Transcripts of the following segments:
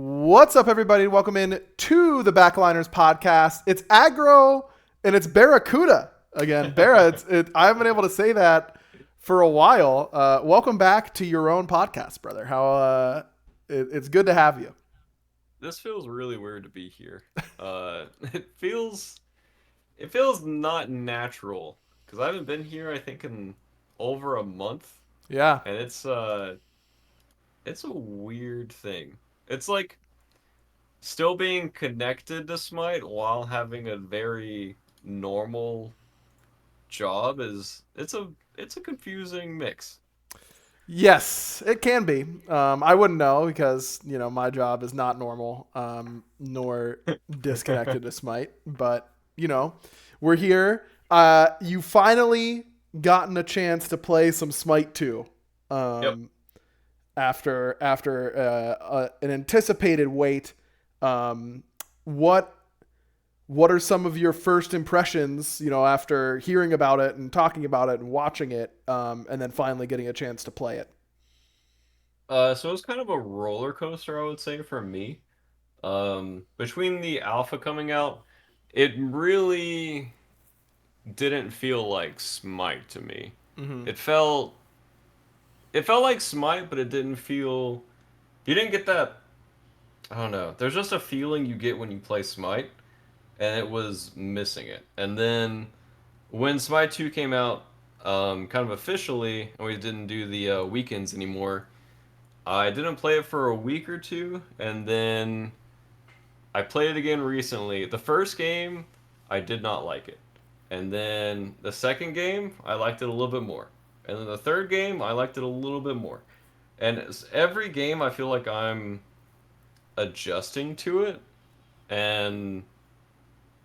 What's up, everybody? Welcome in to the Backliners podcast. It's Aggro and it's BaRRaCCuDDa again. I haven't been able to say that for a while. Welcome back to your own podcast, brother. It's good to have you. This feels really weird to be here. It feels not natural because I haven't been here I think in over a month, Yeah. and it's a weird thing. It's like still being connected to Smite while having a very normal job is it's a confusing mix. Yes, it can be. I wouldn't know because my job is not normal, nor disconnected to Smite. But we're here. You finally gotten a chance to play some Smite 2, Yep. um, after an anticipated wait. Um, what what are some of your first impressions, after hearing about it and talking about it and watching it, and then finally getting a chance to play it? So it was kind of a roller coaster, I would say, for me. Between the alpha coming out, it really didn't feel like Smite to me. Mm-hmm. It felt it felt like Smite, but it didn't feel you didn't get that. I don't know. There's just a feeling you get when you play Smite, and it was missing it. And then when Smite 2 came out, kind of officially, and we didn't do the weekends anymore, I didn't play it for a week or two, and then I played it again recently. The first game, I did not like it. And then the second game, I liked it a little bit more. And then the third game, I liked it a little bit more. And every game, I feel like I'm adjusting to it. And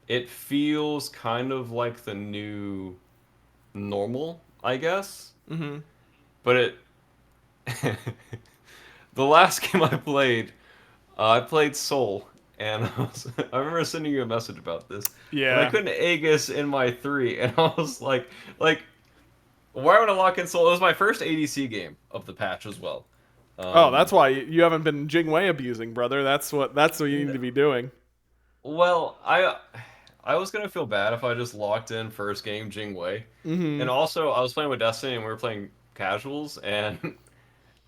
it feels kind of like the new normal, I guess. Mm-hmm. But the last game I played Soul, and I remember sending you a message about this, and I Yeah. couldn't Aegis in my three, and I was like, why would I lock in Soul? It was my first ADC game of the patch as well. Oh, that's Um, why you haven't been Jingwei abusing, brother. That's what you need n- to be doing. well, I was gonna feel bad if I just locked in first game Jing Wei, Mm-hmm. and also I was playing with Destiny and we were playing casuals, and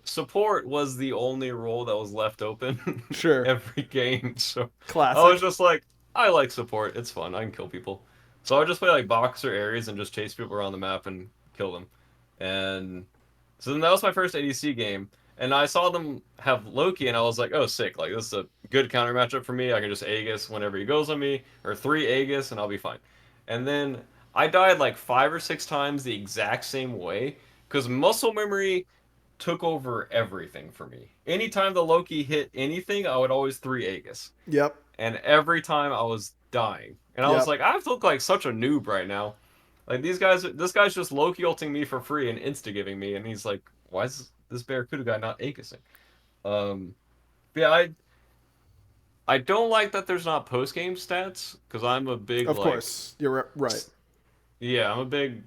support was the only role that was left open Sure. every game. So I was Classic. just like, I like support. It's fun. I can kill people. So I would just play like Boxer Ares and just chase people around the map and kill them. And so then that was my first ADC game. And I saw them have Loki, and I was like, oh, sick. Like, this is a good counter matchup for me. I can just Aegis whenever he goes on me, or three Aegis, and I'll be fine. And then I died like 5 or 6 times the exact same way because muscle memory took over everything for me. Anytime the Loki hit anything, I would always three Aegis. Yep. And every time I was dying. And I was Yep. like, I have to look like such a noob right now. Like this guy's just Loki ulting me for free and insta giving me, and he's like, why is this BaRRaCCuDDa guy not Aegising? Um, but yeah, I don't like that there's not post game stats because I'm a big Of like, course. You're right. yeah, I'm a big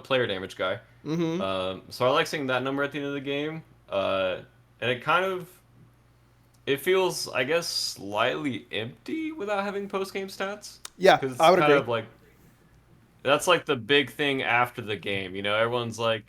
player damage guy. Mm-hmm. So I like seeing that number at the end of the game. And it feels, I guess, slightly empty without having post game stats Yeah, because I it's would kind agree. of like that's like the big thing after the game. Everyone's like,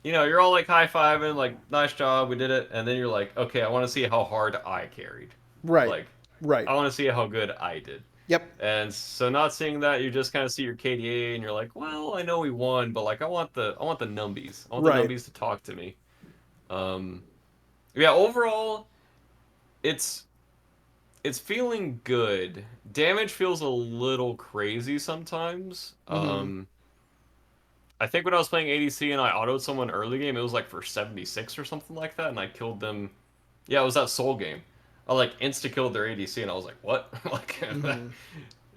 you're all like high fiving, like nice job, we did it, and then you're like, okay, I want to see how hard I carried. Right. Like, Right. I want to see how good I did. Yep. And so not seeing that, you just kind of see your KDA, and you're like, well, I know we won, but like I want the numbies. I want the Right. numbies to talk to me. Um, yeah, overall, it's it's feeling good. Damage feels a little crazy sometimes. Mm-hmm. I think when I was playing ADC and I autoed someone early game, it was like for 76 or something like that, and I killed them. Yeah, it was that Soul game. I like insta killed their ADC, and I was like, what? Like Mm-hmm.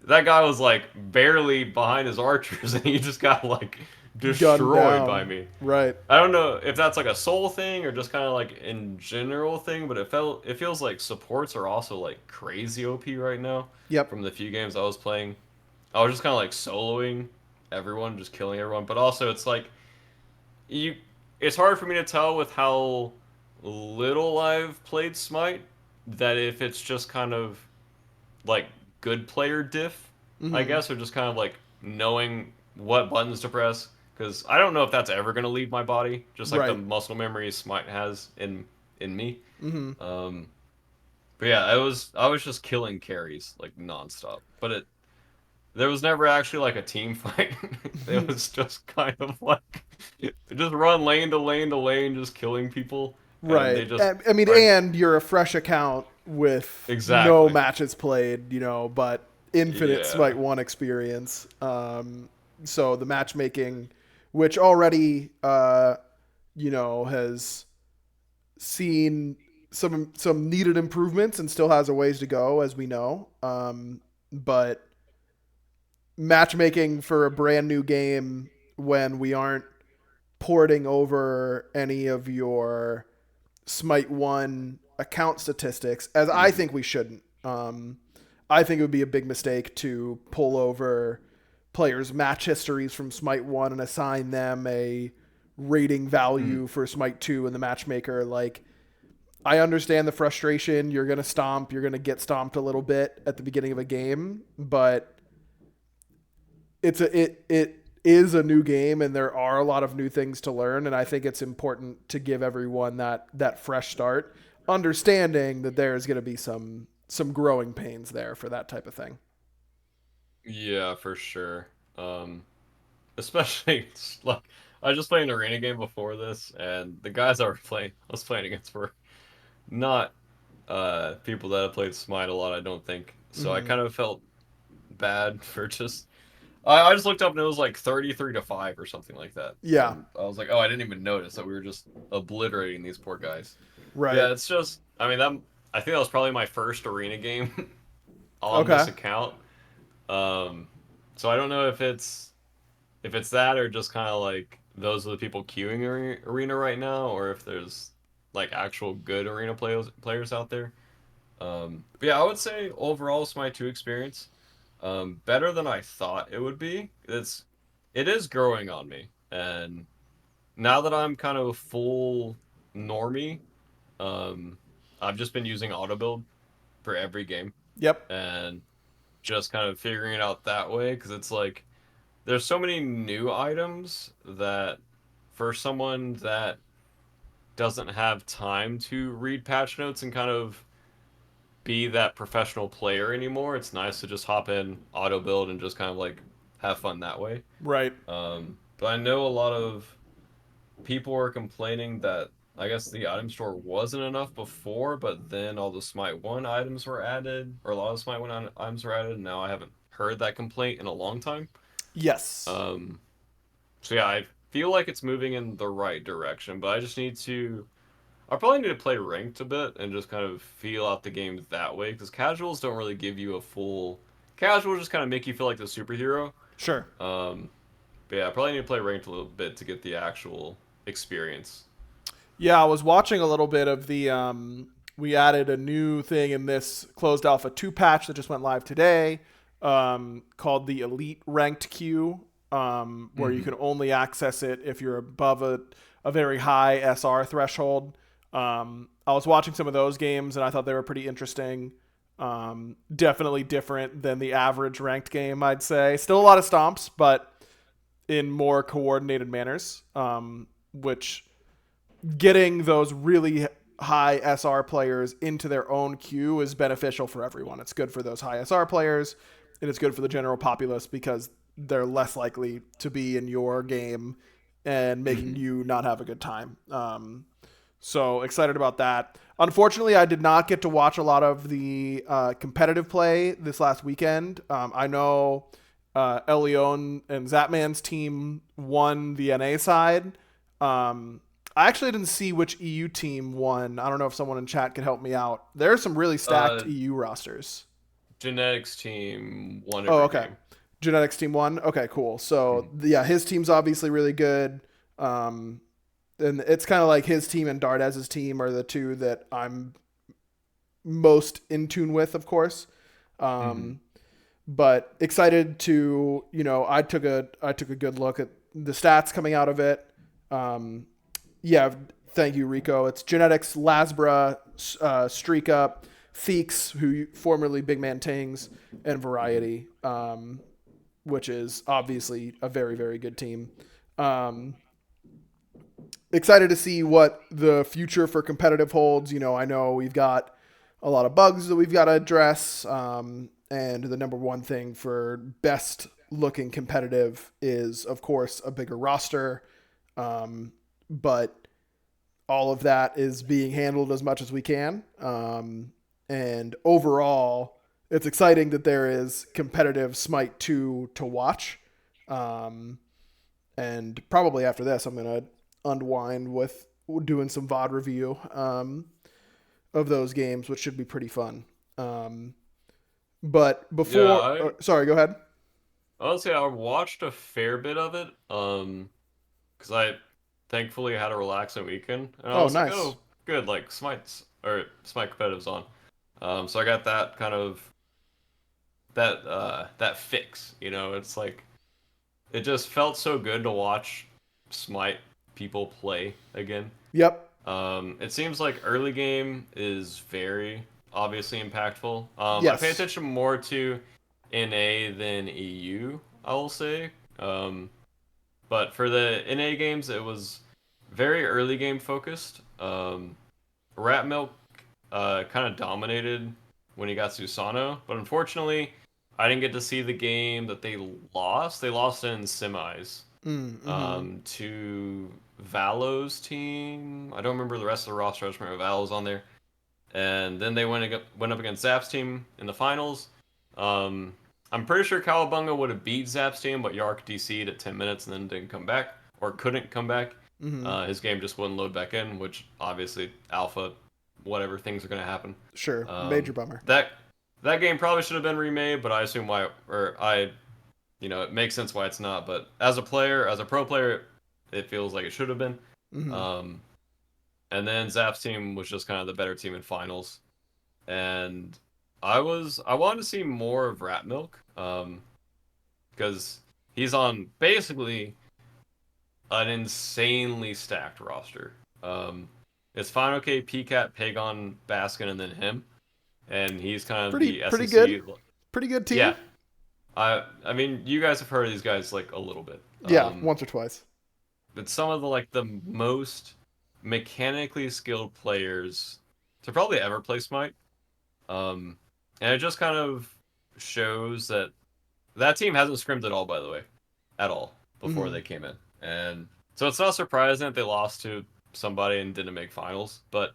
that guy was like barely behind his archers, and he just got like Gunned destroyed by down. me. Right. I don't know if that's like a soul thing or just kind of like in general thing, but it feels like supports are also like crazy OP right now. Yep. From the few games I was playing, I was just kind of like soloing everyone, just killing everyone. But also, it's like you, it's hard for me to tell with how little I've played Smite that if it's just kind of like good player diff, I Hmm. guess, or just kind of like knowing what buttons to press. Because I don't know if that's ever going to leave my body, just like the Right. muscle memory Smite has in me. Hmm. Um, but yeah, I was just killing carries like nonstop. But it there was never actually like a team fight. It was just kind of like just run lane to lane to lane, just killing people, and Right. they just I mean, are and you're a fresh account with no exactly. matches played, but infinite Smite Yeah. 1 experience. So the matchmaking, which already, has seen some needed improvements and still has a ways to go, as we know. But matchmaking for a brand new game when we aren't porting over any of your Smite 1 account statistics, as I Hmm. think we shouldn't. I think it would be a big mistake to pull over players' match histories from Smite 1 and assign them a rating Hmm. value for Smite 2 in the matchmaker. Like, I understand the frustration. You're going to stomp, you're going to get stomped a little bit at the beginning of a game, but it is a new game and there are a lot of new things to learn, and I think it's important to give everyone that fresh start, understanding that there's going to be some growing pains there for that type of thing. Yeah, for sure. Um, Especially like I just played an arena game before this, and the guys I was playing against were not people that have played Smite a lot, I don't think. So I Hmm. kind of felt bad for just I just looked up and it was like 33 to 5 or something like that. Yeah. And I was like, "Oh, I didn't even notice that we were just obliterating these poor guys." Right. Yeah, it's just I mean, I think that was probably my first arena game on Okay. this account. Um so I don't know if it's that or just kind of like those are the people queuing arena right now or if there's like actual good arena players out there. But yeah, I would say overall it's my 2 experience. Better than I thought it would be. It is growing on me, and now that I'm kind of a full normie, um, I've just been using auto build for every game Yep. and just kind of figuring it out that way because it's like there's so many new items that for someone that doesn't have time to read patch notes and kind of be that professional player anymore. It's nice to just hop in, auto build, and just kind of like have fun that way. Right. But I know a lot of people were complaining that I guess the item store wasn't enough before, but then all the Smite 1 items were added, or a lot of Smite 1 items were added, and now I haven't heard that complaint in a long time. Yes. Um, so yeah, I feel like it's moving in the right direction, but I just need to I probably need to play ranked a bit and just kind of feel out the game that way because casuals don't really give you a full. Casuals just kind of make you feel like the superhero. Sure. Um, but yeah, I probably need to play ranked a little bit to get the actual experience. Yeah, I was watching a little bit of the. We added a new thing in this closed alpha 2 patch that just went live today, called the Elite Ranked Queue, where you Hmm. can only access it if you're above a very high SR threshold. I was watching some of those games and I thought they were pretty interesting. Definitely different than the average ranked game, I'd say. Still a lot of stomps, but in more coordinated manners, which getting those really high SR players into their own queue is beneficial for everyone. It's good for those high SR players, and it's good for the general populace because they're less likely to be in your game and making Hmm. you not have a good time. So excited about that. Unfortunately, I did not get to watch a lot of the competitive play this last weekend. I know Elion and Zatman's team won the NA side. I actually didn't see which EU team won. I don't know if someone in chat could help me out. There are some really stacked Uh, EU rosters. Genetics team won Oh, every okay. game. Genetics team won. Okay, cool. So Hmm. yeah, his team's obviously really good. Um, and it's kind of like his team and Dardez's team are the two that I'm most in tune with, of course. Hmm. Um, but excited to I took a good look at the stats coming out of it. Yeah, thank you, Rico. It's Genetics, Lasbra, Streak Up, Theeks, who formerly Big Man Tings, and Variety, which is obviously a very, very good team. Um, Excited to see what the future for competitive holds. I know we've got a lot of bugs that we've got to address. And the number one thing for best looking competitive is, of course, a bigger roster. But all of that is being handled as much as we can. And overall, it's exciting that there is competitive Smite 2 to watch. Um, and probably after this, I'm going to unwind with doing some VOD review of those games, which should be pretty fun. But Yeah, before, sorry, go ahead. honestly, I watched a fair bit of it, because I thankfully had a relaxing weekend, and I Oh, was like, nice. oh, good, like Smite competitive's on. So I got that kind of that fix, it's like it just felt so good to watch Smite people play again. Yep. It seems like early game is very obviously impactful. I pay Yes. attention more to NA than EU, I will say. Um, but for the NA games, it was very early game focused. Rat Milk kind of dominated when he got Susano, but unfortunately, I didn't get to see the game that they lost. They lost in semis Mm-hmm. to Valo's team. I don't remember the rest of the roster. I just remember Valo's on there. And then they went up against Zap's team in the finals. Um, I'm pretty sure Cowabunga would have beat Zap's team, but Yark DC'd at 10 minutes and then didn't come back, or couldn't come back. Mm-hmm. His game just wouldn't load back in, which obviously alpha, whatever things are going to happen. Sure. Major Um, bummer. that that game probably should have been remade, but I assume why, or it makes sense why it's not. But as a player, as a pro player, it feels like it should have been. Mm-hmm. Um, and then Zap's team was just kind of the better team in finals, and I wanted to see more of Rat Milk, because he's on basically an insanely stacked roster. It's Final K, PCAT, Pagon, Baskin, and then him, and he's kind of the Pretty good. SEC. Pretty good team. Yeah, I mean, you guys have heard of these guys like a little bit. Yeah, once or twice. But some of the most mechanically skilled players to probably ever play Smite. Um, and it just kind of shows that that team hasn't scrimmed at all, by the way, at all before Mm-hmm. they came in. And so it's not surprising that they lost to somebody and didn't make finals. But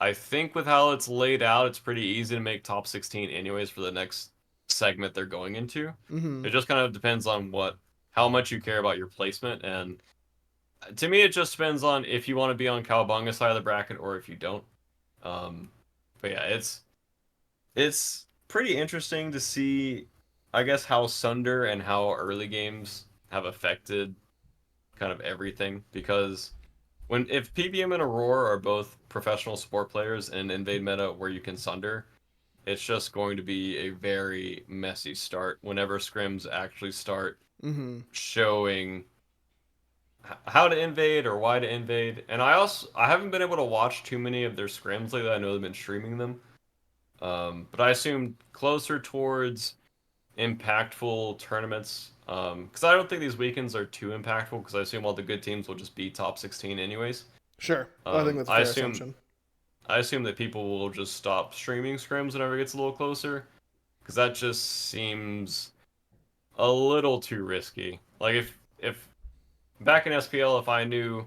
I think with how it's laid out, it's pretty easy to make top 16 anyways for the next segment they're going into. Mm-hmm. It just kind of depends on how much you care about your placement. And to me, it just depends on if you want to be on Cowabunga side of the bracket or if you don't. Um, but yeah, it's pretty interesting to see, I guess, how Sunder and how early games have affected kind of everything. Because if PBM and Aurora are both professional support players in Invade meta where you can Sunder, it's just going to be a very messy start whenever scrims actually start Mm-hmm. showing how to invade or why to invade. And I haven't been able to watch too many of their scrims lately. I know they've been streaming them. But I assume closer towards impactful tournaments. Because I don't think these weekends are too impactful. Because I assume all the good teams will just be top 16 anyways. Sure. I think that's a I fair assume assumption. I assume that people will just stop streaming scrims whenever it gets a little closer. Because that just seems a little too risky. Like if back in SPL, if I knew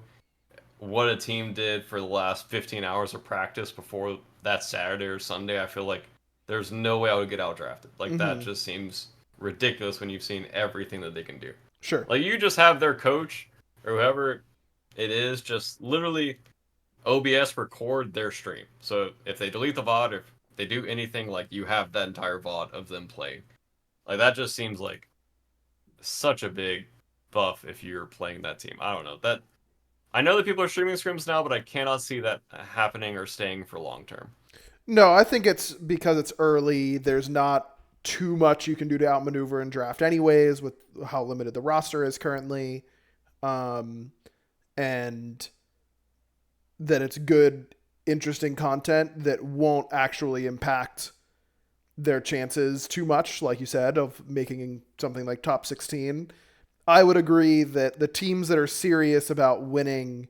what a team did for the last 15 hours of practice before that Saturday or Sunday, I feel like there's no way I would get out drafted. Like that Mm-hmm. just seems ridiculous when you've seen everything that they can do. Sure. Like you just have their coach or whoever it is just literally OBS record their stream. So if they delete the VOD, if they do anything, like you have that entire VOD of them playing. Like that just seems like such a big buff if you're playing that team. I don't know. I know that people are streaming scrims now, but I cannot see that happening or staying for long term. No, I think it's because it's early. There's not too much you can do to outmaneuver and draft, anyways, with how limited the roster is currently. Um, and that it's good. interesting content that won't actually impact their chances too much, like you said, of making something like top 16. I would agree that the teams that are serious about winning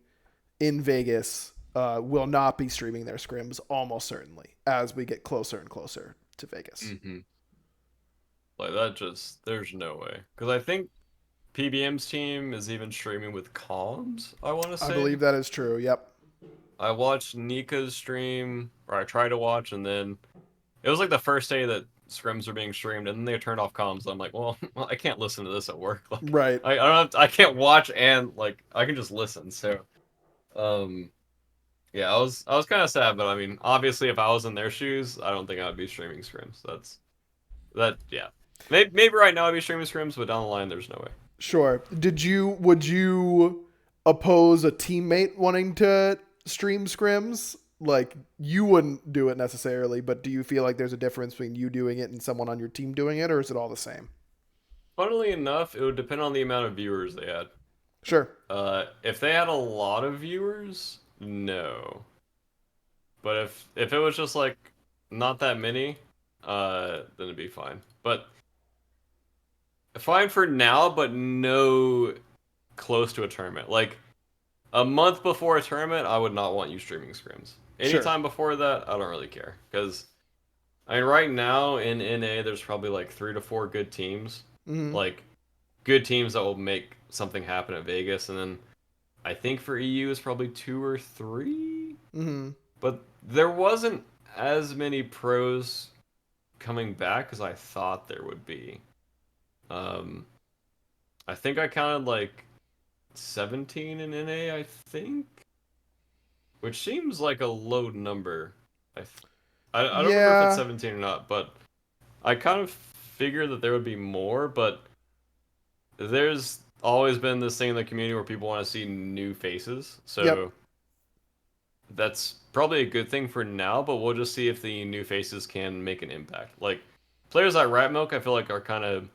in Vegas will not be streaming their scrims almost certainly as we get closer and closer to Vegas. Mm-hmm. Like that just there's no way. Because I think PBM's team is even streaming with comms, I want to I say. believe that is true. Yep. I watched Nika's stream, or I tried to watch, and then it was like the first day that scrims were being streamed, and then they turned off comms. I'm like, well, I can't listen to this at work. Like, Right. I don't have to, I can't watch and like I can just listen. So, um, yeah, I was kind of sad, but I mean, obviously, if I was in their shoes, I don't think I'd be streaming scrims. Yeah. Maybe right now I'd be streaming scrims, but down the line, there's no way. Sure. Would you oppose a teammate wanting to stream scrims? Like you wouldn't do it necessarily, but do you feel like there's a difference between you doing it and someone on your team doing it, or is it all the same? Funnily enough, it would depend on the amount of viewers they had. Sure. If they had a lot of viewers, no. But if it was just like not that many, then it'd be fine. But fine for now, but no close to a tournament. Like a month before a tournament, I would not want you streaming scrims. Sure. Anytime before that, I don't really care. Because I mean, right now in NA, there's probably like 3 to 4 good teams, Mm-hmm. like good teams that will make something happen at Vegas, and then I think for EU is probably 2 or 3. Mm-hmm. But there wasn't as many pros coming back as I thought there would be. Um, I think I counted like 17 in NA, I think, which seems like a low number. I don't remember if it's Yeah. 17 or not, but I kind of figured that there would be more, but there's always been this thing in the community where people want to see new faces. Yep. So that's probably a good thing for now, but we'll just see if the new faces can make an impact. Like players like Rat Milk, I feel like are kind of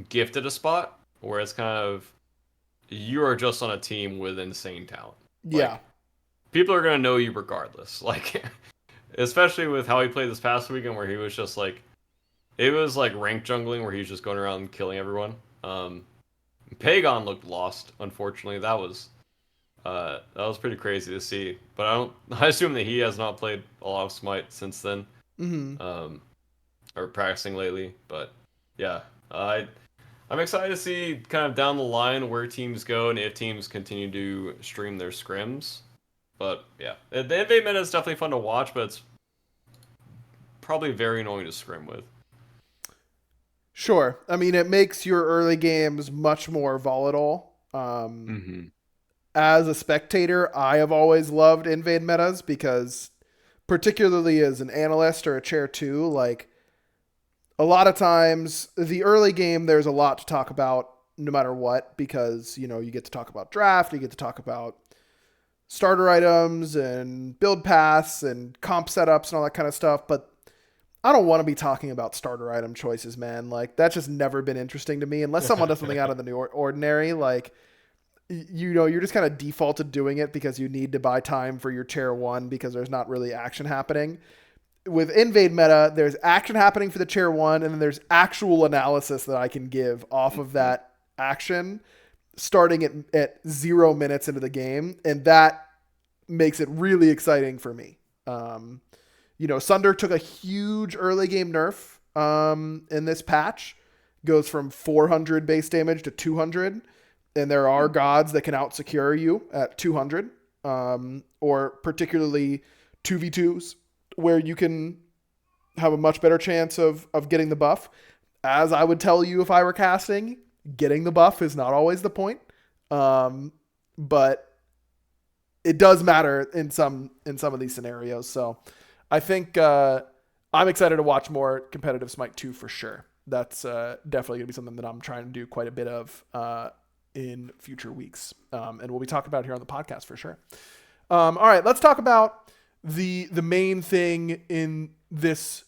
gifted a spot where it's kind of you are just on a team with insane talent. Yeah. Like people are gonna know you regardless. Like especially with how he played this past weekend, where he was just like it was like rank jungling where he was just going around and killing everyone. Pagon looked lost, unfortunately. That was pretty crazy to see. But I assume that he has not played a lot of Smite since then. Mm-hmm. Or practicing lately. But yeah, I'm excited to see kind of down the line where teams go and if teams continue to stream their scrims. But yeah, the NBA meta is definitely fun to watch, but it's probably very annoying to scrim with. Sure. I mean, it makes your early games much more volatile. Mm-hmm. As a spectator, I have always loved invade metas because, particularly as an analyst or a chair two, like a lot of times the early game, there's a lot to talk about no matter what because, you get to talk about draft, you get to talk about starter items and build paths and comp setups and all that kind of stuff. But I don't want to be talking about starter item choices, man. Like that's just never been interesting to me unless someone does something out of the ordinary. Like, you're just kind of defaulted doing it because you need to buy time for your chair one because there's not really action happening. With invade meta, there's action happening for the chair one, and then there's actual analysis that I can give off of that action starting at 0 minutes into the game, and that makes it really exciting for me. Sunder took a huge early game nerf in this patch, goes from 400 base damage to 200, and there are gods that can out-secure you at 200, or particularly 2v2s, where you can have a much better chance of getting the buff. As I would tell you if I were casting, getting the buff is not always the point, but it does matter in some of these scenarios. So I think I'm excited to watch more competitive Smite 2 for sure. That's definitely going to be something that I'm trying to do quite a bit of in future weeks. And we'll be talking about it here on the podcast for sure. All right, let's talk about the main thing in this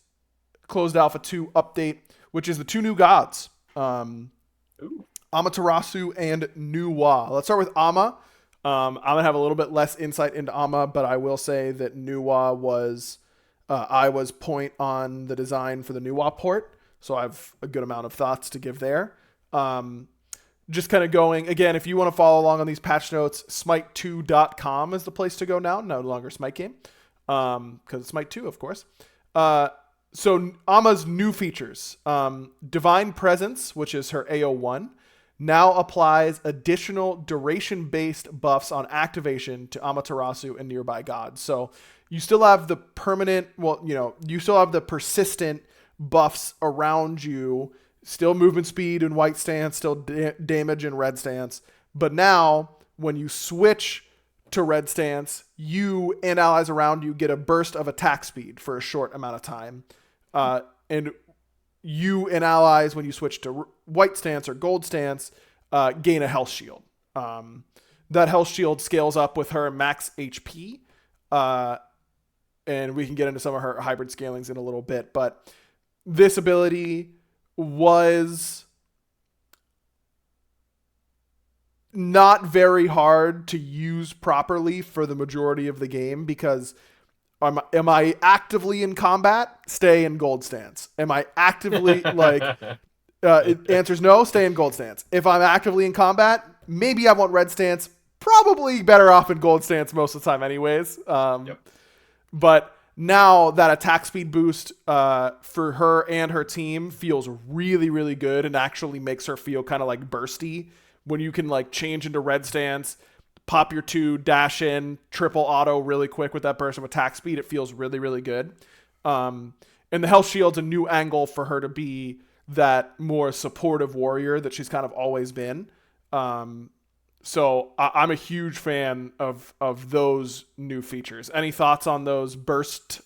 closed alpha 2 update, which is the 2 new gods, Amaterasu and Nuwa. Let's start with Ama. I'm gonna have a little bit less insight into Amma, but I will say that Nuwa was I was point on the design for the Nuwa port, so I have a good amount of thoughts to give there. Um, just kind of going again, if you want to follow along on these patch notes, Smite2.com is the place to go now. No longer Smite game, because it's Smite 2, of course. So Amma's new features, Divine Presence, which is her AO1, now applies additional duration-based buffs on activation to Amaterasu and nearby gods. So you still have the permanent, you still have the persistent buffs around you, still movement speed and white stance, still damage and red stance. But now, when you switch to red stance, you and allies around you get a burst of attack speed for a short amount of time. And you and allies, when you switch to white stance or gold stance, gain a health shield. That health shield scales up with her max HP. And we can get into some of her hybrid scalings in a little bit. But this ability was not very hard to use properly for the majority of the game because am I actively in combat? Stay in gold stance. Am I actively it answers no, stay in gold stance. If I'm actively in combat, maybe I want red stance. Probably better off in gold stance most of the time anyways. Yep. But now that attack speed boost for her and her team feels really, really good and actually makes her feel kind of like bursty when you can like change into red stance, pop your 2, dash in, triple auto really quick with that burst of attack speed. It feels really, really good. And the health shield's a new angle for her to be that more supportive warrior that she's kind of always been. So I'm a huge fan of those new features. Any thoughts on those burst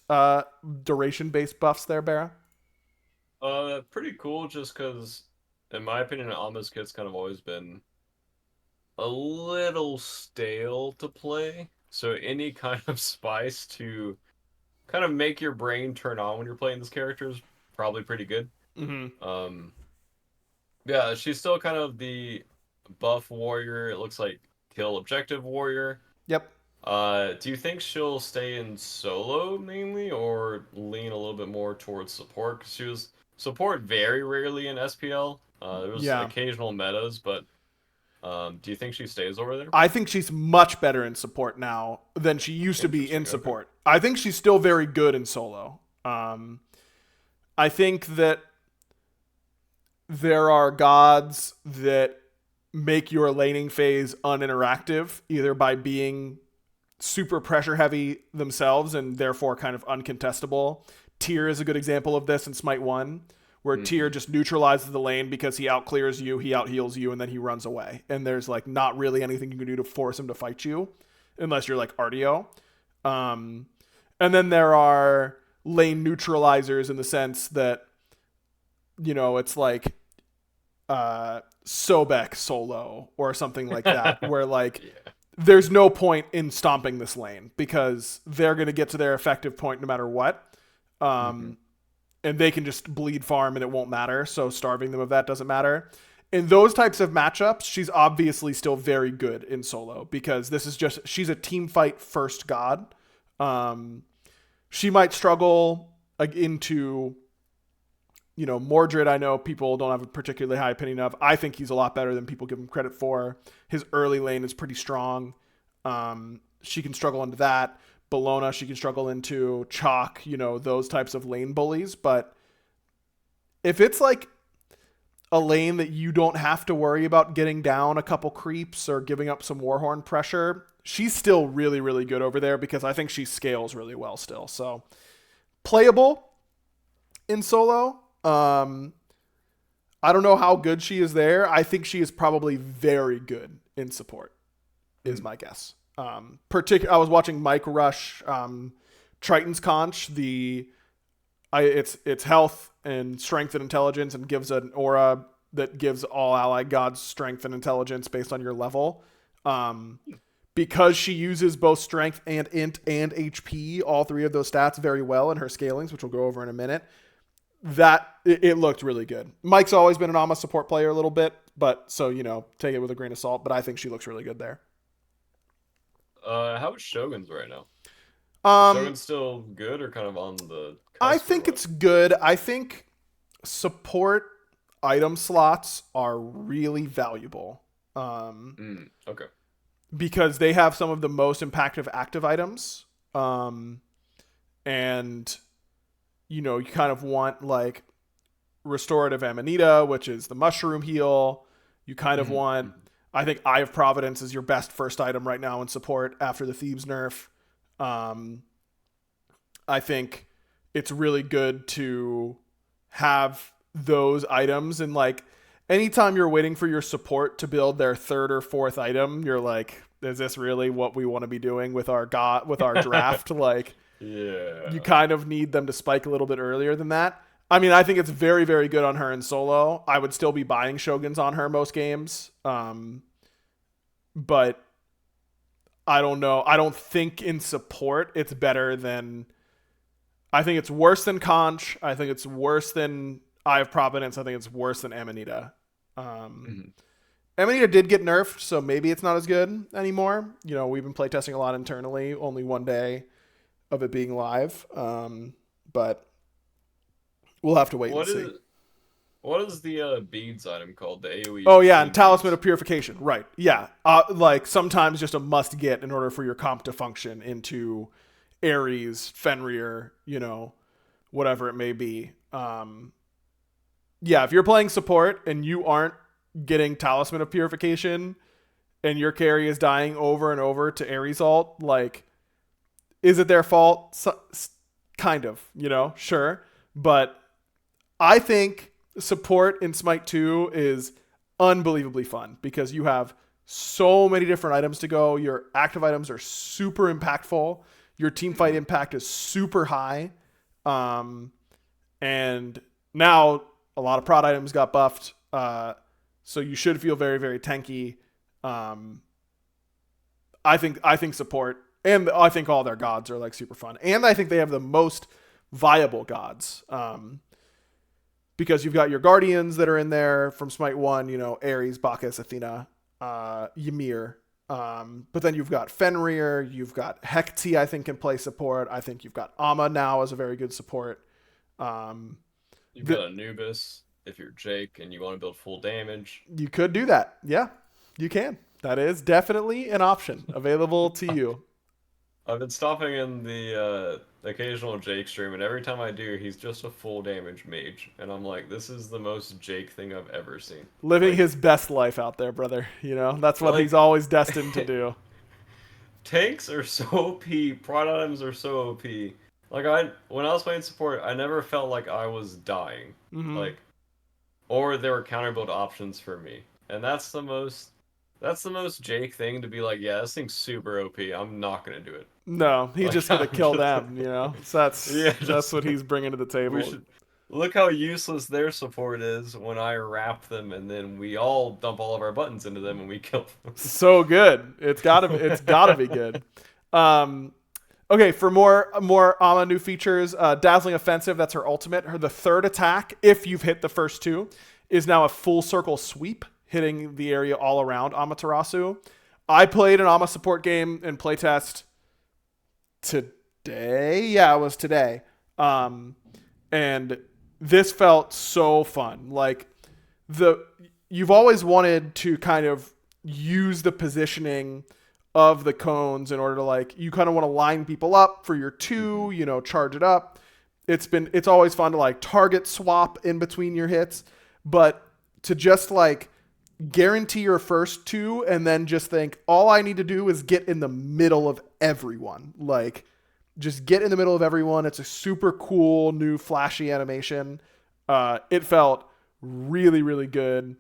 duration-based buffs there, BaRRa? Pretty cool just because, in my opinion, Alma's kit's kind of always been a little stale to play. So any kind of spice to kind of make your brain turn on when you're playing this character is probably pretty good. Mm-hmm. Yeah, she's still kind of the buff warrior. It looks like kill objective warrior. Yep. Do you think she'll stay in solo mainly, or lean a little bit more towards support? Because she was support very rarely in SPL. There was occasional metas, but do you think she stays over there? I think she's much better in support now than she used to be in support. Okay. I think she's still very good in solo. I think that there are gods that make your laning phase uninteractive, either by being super pressure heavy themselves and therefore kind of uncontestable. Tyr is a good example of this in Smite 1, where Tyr just neutralizes the lane because he outclears you, he outheals you, and then he runs away. And there's like not really anything you can do to force him to fight you, unless you're like Artio. And then there are lane neutralizers in the sense that, it's like Sobek solo or something like that, where like there's no point in stomping this lane because they're going to get to their effective point no matter what. And they can just bleed farm and it won't matter. So starving them of that doesn't matter. In those types of matchups, she's obviously still very good in solo because she's a team fight first god. She might struggle into, Mordred. I know people don't have a particularly high opinion of. I think he's a lot better than people give him credit for. His early lane is pretty strong. She can struggle into that. Bologna, she can struggle into Chalk, those types of lane bullies. But if it's like a lane that you don't have to worry about getting down a couple creeps or giving up some Warhorn pressure, she's still really, really good over there because I think she scales really well still. So playable in solo. I don't know how good she is there. I think she is probably very good in support, is my guess. I was watching Mike Rush, Triton's Conch. It's health and strength and intelligence, and gives an aura that gives all allied gods strength and intelligence based on your level. Because she uses both strength and int and HP, all three of those stats very well in her scalings, which we'll go over in a minute. It looked really good. Mike's always been an Alma support player a little bit, but so, take it with a grain of salt, but I think she looks really good there. How is Shogun's right now? Is Um, Shogun still good or kind of on the I cusp or think what? it's good. I think support item slots are really valuable. Um, Okay. because they have some of the most impactful active items. Um, and you kind of want like restorative amanita, which is the mushroom heal. You kind of hmm want, hmm I think, Eye of Providence is your best first item right now in support after the Thieves nerf. Um, I think it's really good to have those items, and like anytime you're waiting for your support to build their third or fourth item, you're like, is this really what we want to be doing with our draft? Like, you Yeah. kind of need them to spike a little bit earlier than that. I mean, I think it's very, very good on her in solo. I would still be buying Shoguns on her most games. But I don't know. I don't think in support it's better than. I think it's worse than Conch. I think it's worse than Eye of Providence. I think it's worse than Amanita. Um, Mhm. Amanita did get nerfed, so maybe it's not as good anymore. We've been playtesting a lot internally. Only one day of it being live. But we'll have to wait and What see. is what is the beads item called? The AoE Oh yeah, and healing Talisman beads. of Purification. Right. Yeah. Like sometimes just a must get in order for your comp to function into Ares, Fenrir, whatever it may be. Yeah, if you're playing support and you aren't getting Talisman of Purification and your carry is dying over and over to Ares ult, like, is it their fault? Kind of, sure. But I think support in Smite 2 is unbelievably fun because you have so many different items to go. Your active items are super impactful. Your team fight Mhm. impact is super high. Um, and now a lot of prod items got buffed. So you should feel very, very tanky. Um, I think support, and I think all their gods are like super fun. And I think they have the most viable gods. Because you've got your guardians that are in there from Smite 1, Ares, Bacchus, Athena, Ymir. But then you've got Fenrir, you've got Hecate, I think, can play support. I think you've got Amma now as a very good support. Um, You've the, got Anubis if you're Jake and you want to build full damage. you could do that. Yeah, you can. That is definitely an option available to you. I've been stopping in the occasional Jake stream, and every time I do, he's just a full damage mage, and I'm like, this is the most Jake thing I've ever seen. Living Like, his best life out there, brother. That's what he's like always destined to do. tanks are so OP, prod items are so OP. Like when I was playing support, I never felt like I was dying, Hmm. like, or there were counter build options for me, and that's the most Jake thing to be like, yeah, this thing's super OP. I'm not gonna do it. No, he's Like just gonna I'm kill just them. So that's yeah, that's just what he's bringing to the we table. should look how useless their support is when I wrap them and then we all dump all of our buttons into them and we kill So good. It's gotta be them. good. Um, okay, for more Ama new features, Dazzling Offensive. That's her ultimate. The third attack, if you've hit the first two, is now a full circle sweep, hitting the area all around Amaterasu. I played an Ama support game in playtest today. Yeah, it was today. Um, and this felt so fun. Like the you've always wanted to kind of use the positioning of the cones in order to like you kind of want to line people up for your hmm two, charge it up. It's always fun to like target swap in between your hits, but to just like guarantee your first two and then just think all I need to do is get in the middle of everyone. Like just get in the middle of everyone. It's a super cool new flashy animation. It felt really, really good.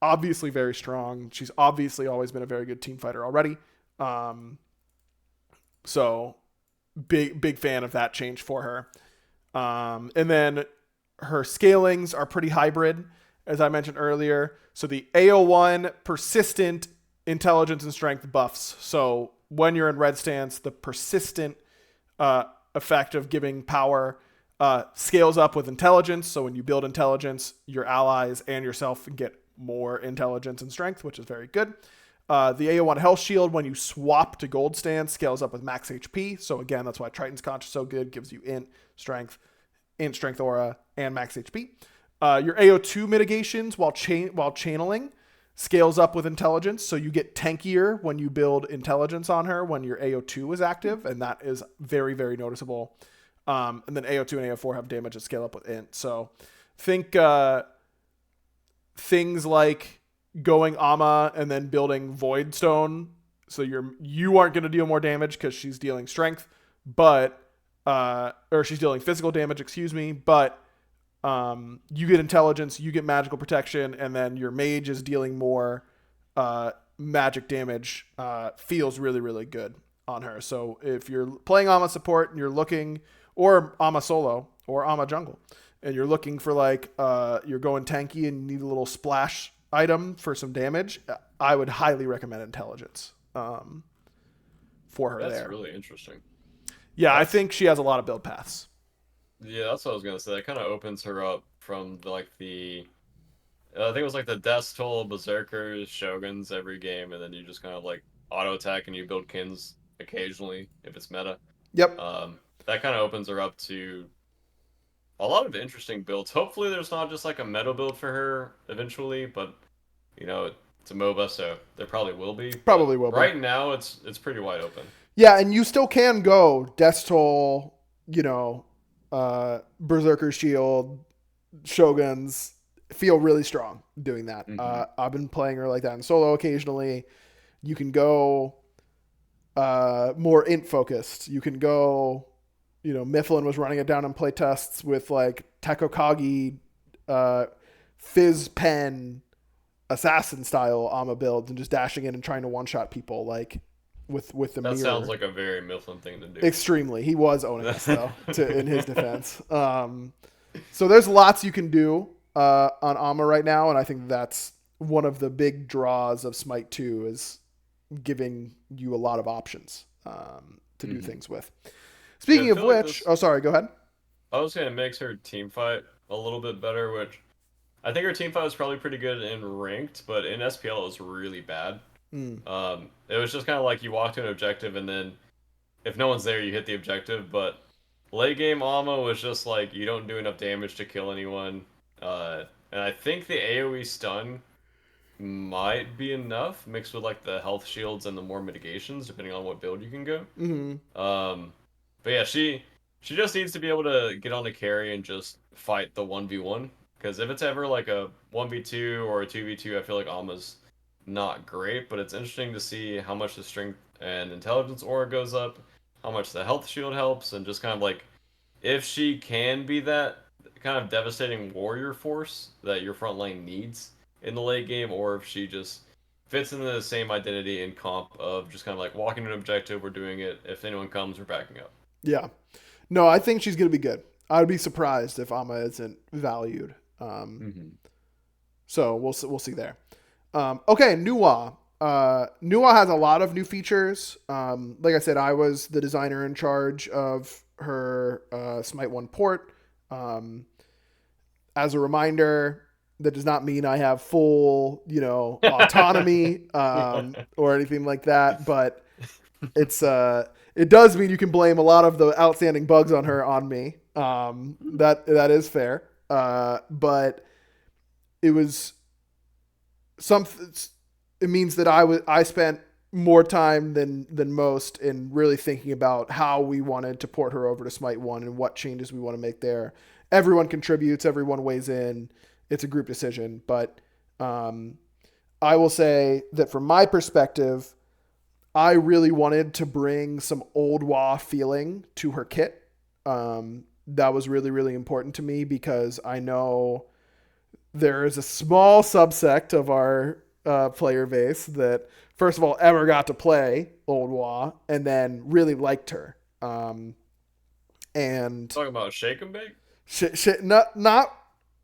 Obviously very strong. She's obviously always been a very good team fighter already. Um, so big fan of that change for her. And then her scalings are pretty hybrid, as I mentioned earlier. So the AO1 persistent intelligence and strength buffs. So when you're in red stance, the persistent effect of giving power scales up with intelligence. So when you build intelligence, your allies and yourself get more intelligence and strength, which is very good. The AO1 health shield, when you swap to gold stance, scales up with max HP. So again, that's why Triton's Conch is so good. Gives you int strength aura, and max HP. Your AO2 mitigations while channeling scales up with intelligence. So you get tankier when you build intelligence on her when your AO2 is active. And that is very, very noticeable. And then AO2 and AO4 have damage that scale up with int. So think things like going Ama and then building Void Stone. So you aren't going to deal more damage because she's dealing strength, but or she's dealing physical damage, excuse me, but you get intelligence, you get magical protection, and then your mage is dealing more magic damage. Feels really, really good on her. So if you're playing Ama support and you're looking, or Ama solo, or Ama jungle, and you're looking for like, you're going tanky and you need a little splash item for some damage, I would highly recommend intelligence for her. That's really interesting. Yeah, I think she has a lot of build paths. Yeah, that's what I was gonna say. That kind of opens her up from I think it was like the Death Toll, Berserkers, Shoguns every game, and then you just kind of like auto attack and you build Kins occasionally if it's meta. Yep. That kind of opens her up to a lot of interesting builds. Hopefully, there's not just like a meta build for her eventually, but it's a MOBA, so there probably will be. Probably will be. Right now, it's pretty wide open. Yeah, and you still can go Death Toll, Berserker Shield, Shoguns, feel really strong doing that. Mm-hmm. I've been playing her like that in solo occasionally. You can go more int focused. You can go, Mifflin was running it down in play tests with like Tekokagi, Fizz Pen, assassin style Ama builds and just dashing in and trying to one-shot people like with the mirror. That sounds like a very Mifflin thing to do. Extremely. He was owning us though, in his defense. So there's lots you can do on Ama right now, and I think that's one of the big draws of Smite 2 is giving you a lot of options to do things with. Speaking of which, sorry, go ahead. I was saying it makes her team fight a little bit better, which I think her team fight was probably pretty good in ranked, but in SPL it was really bad. It was just kind of like you walk to an objective and then if no one's there, you hit the objective. But late game Ama was just like you don't do enough damage to kill anyone. And I think the AoE stun might be enough mixed with like the health shields and the more mitigations, depending on what build you can go. But yeah, she just needs to be able to get on the carry and just fight the 1v1. Because if it's ever like a 1v2 or a 2v2, I feel like Ama's not great, but it's interesting to see how much the strength and intelligence aura goes up, how much the health shield helps, and just kind of like if she can be that kind of devastating warrior force that your front line needs in the late game, or if she just fits into the same identity and comp of just kind of like walking to an objective, we're doing it. If anyone comes, we're backing up. Yeah. No, I think she's going to be good. I would be surprised if Ama isn't valued. So we'll see there. Okay, Nuwa. Nuwa has a lot of new features. Like I said, I was the designer in charge of her Smite 1 port. As a reminder, that does not mean I have full, autonomy or anything like that, but it does mean you can blame a lot of the outstanding bugs on her on me. That is fair. But it was it means that I spent more time than most in really thinking about how we wanted to port her over to Smite 1 and what changes we want to make there. Everyone contributes, everyone weighs in. It's a group decision, but I will say that from my perspective, I really wanted to bring some old WoW feeling to her kit. That was really, really important to me because I know there is a small subsect of our player base that, first of all, ever got to play old WoW and then really liked her. And talking about shake and bake? Not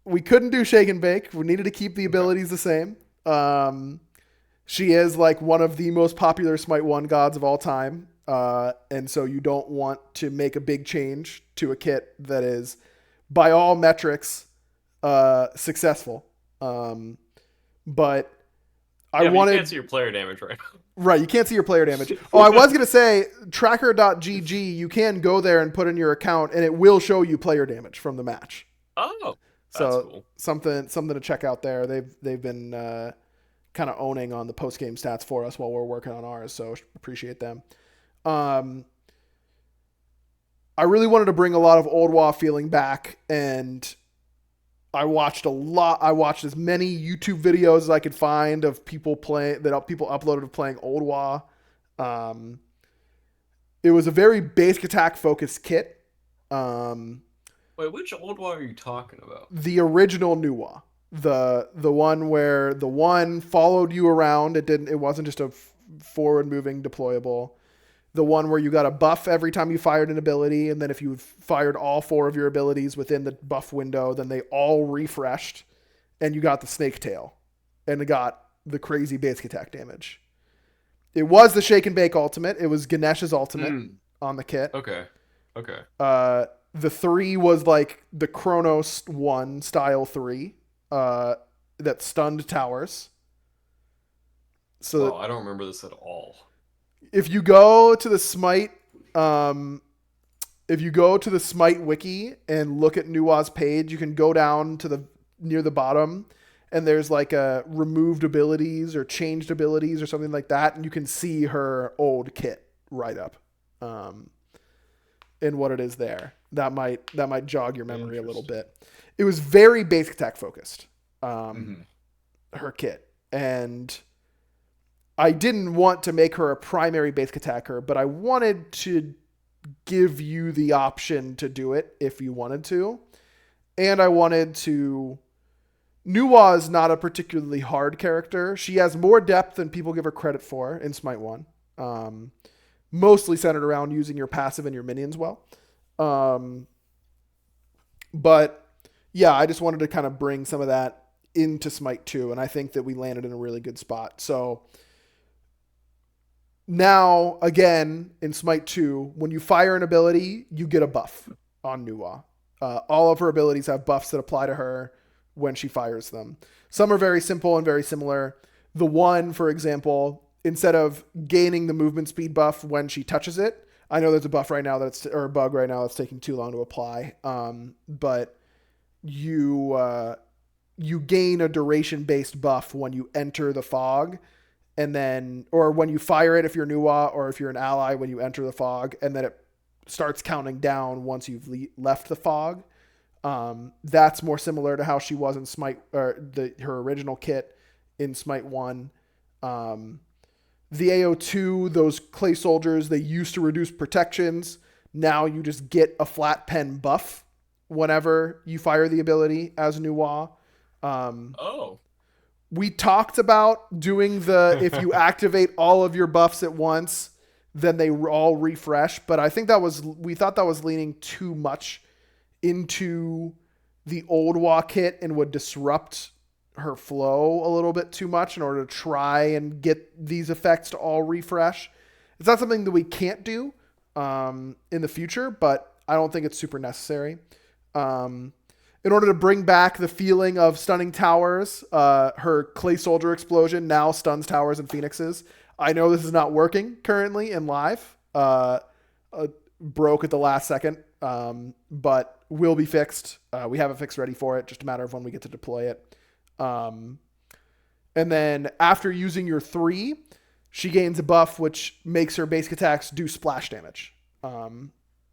we couldn't do shake and bake. We needed to keep the abilities the same. She is like one of the most popular Smite 1 gods of all time. And so you don't want to make a big change to a kit that is, by all metrics, successful. But I Yeah, but you can't wanted see your player damage right now. right. You can't see your player damage. Oh, I was gonna say tracker.gg. You can go there and put in your account, and it will show you player damage from the match. Oh, that's So cool. something to check out there. They've been kind of owning on the post game stats for us while we're working on ours. So appreciate them. Um, I really wanted to bring a lot of Old WoW feeling back, and I watched a lot. I watched as many YouTube videos as I could find of people people uploaded of playing Old WoW. Um, it was a very basic attack focused kit. Um, Wait, which old one are you talking about? the original New WoW, the one where the one followed you around. It wasn't just a forward moving deployable. The one where you got a buff every time you fired an ability, and then if you fired all 4 of your abilities within the buff window, then they all refreshed, and you got the snake tail, and it got the crazy basic attack damage. It was the Shake and Bake ultimate. It was Ganesh's ultimate on the kit. Okay. Okay. The 3 was like the Chronos 1 style 3 that stunned towers. So I don't remember this at all. if you go to the Smite, if you go to the Smite wiki and look at Nuwa's page, you can go down to near the bottom, and there's like a removed abilities or changed abilities or something like that, and you can see her old kit right up, and what it is there. That might jog your memory a little bit. It was very basic attack focused, her kit, and I didn't want to make her a primary basic attacker, but I wanted to give you the option to do it if you wanted to. And I wanted to... Nuwa is not a particularly hard character. She has more depth than people give her credit for in Smite 1. Mostly centered around using your passive and your minions well. But yeah, I just wanted to kind of bring some of that into Smite 2, and I think that we landed in a really good spot. So... now, again, in Smite 2, when you fire an ability, you get a buff on Nuwa. All of her abilities have buffs that apply to her when she fires them. Some are very simple and very similar. The one, for example, instead of gaining the movement speed buff when she touches it, I know there's a buff right now or a bug right now that's taking too long to apply. But you gain a duration-based buff when you enter the fog. And then, or when you fire it, if you're Nuwa, or if you're an ally, when you enter the fog, and then it starts counting down once you've left the fog. That's more similar to how she was in Smite, or her original kit in Smite 1. The AO2, those clay soldiers, they used to reduce protections. Now you just get a flat pen buff whenever you fire the ability as Nuwa. We talked about doing if you activate all of your buffs at once, then they all refresh. But I think we thought that was leaning too much into the old WoW kit and would disrupt her flow a little bit too much in order to try and get these effects to all refresh. It's not something that we can't do in the future, but I don't think it's super necessary. In order to bring back the feeling of stunning towers, her clay soldier explosion now stuns towers and phoenixes. I know this is not working currently in live. Broke at the last second, but will be fixed. We have a fix ready for it, just a matter of when we get to deploy it. And then after using your 3, she gains a buff which makes her basic attacks do splash damage.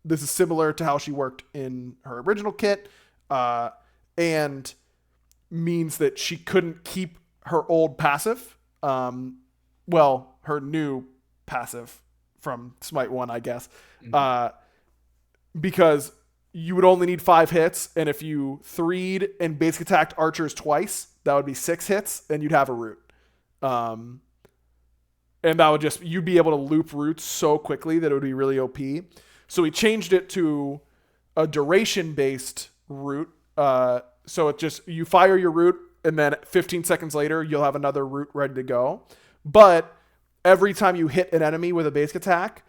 This is similar to how she worked in her original kit. And means that she couldn't keep her old passive. Her new passive from Smite 1, I guess. Because you would only need 5 hits, and if you 3'd and basic attacked archers twice, that would be 6 hits, and you'd have a root. And that would you'd be able to loop roots so quickly that it would be really OP. So we changed it to a duration-based root. So you fire your root, and then 15 seconds later, you'll have another root ready to go. But every time you hit an enemy with a basic attack,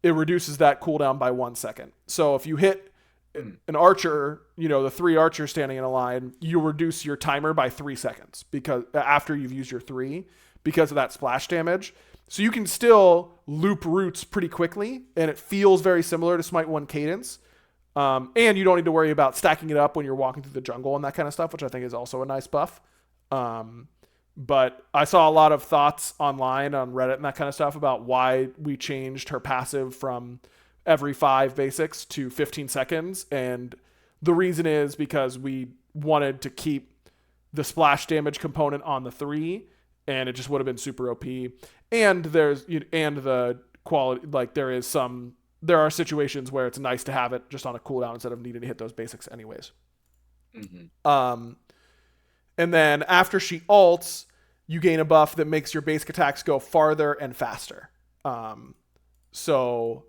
it reduces that cooldown by 1 second. So if you hit an archer, the 3 archers standing in a line, you reduce your timer by 3 seconds because after you've used your 3, because of that splash damage. So you can still loop roots pretty quickly, and it feels very similar to Smite 1 Cadence. And you don't need to worry about stacking it up when you're walking through the jungle and that kind of stuff, which I think is also a nice buff. But I saw a lot of thoughts online on Reddit and that kind of stuff about why we changed her passive from every 5 basics to 15 seconds. And the reason is because we wanted to keep the splash damage component on the 3, and it just would have been super OP. And the quality, like there are situations where it's nice to have it just on a cooldown instead of needing to hit those basics anyways. Mm-hmm. And then after she ults, you gain a buff that makes your basic attacks go farther and faster. So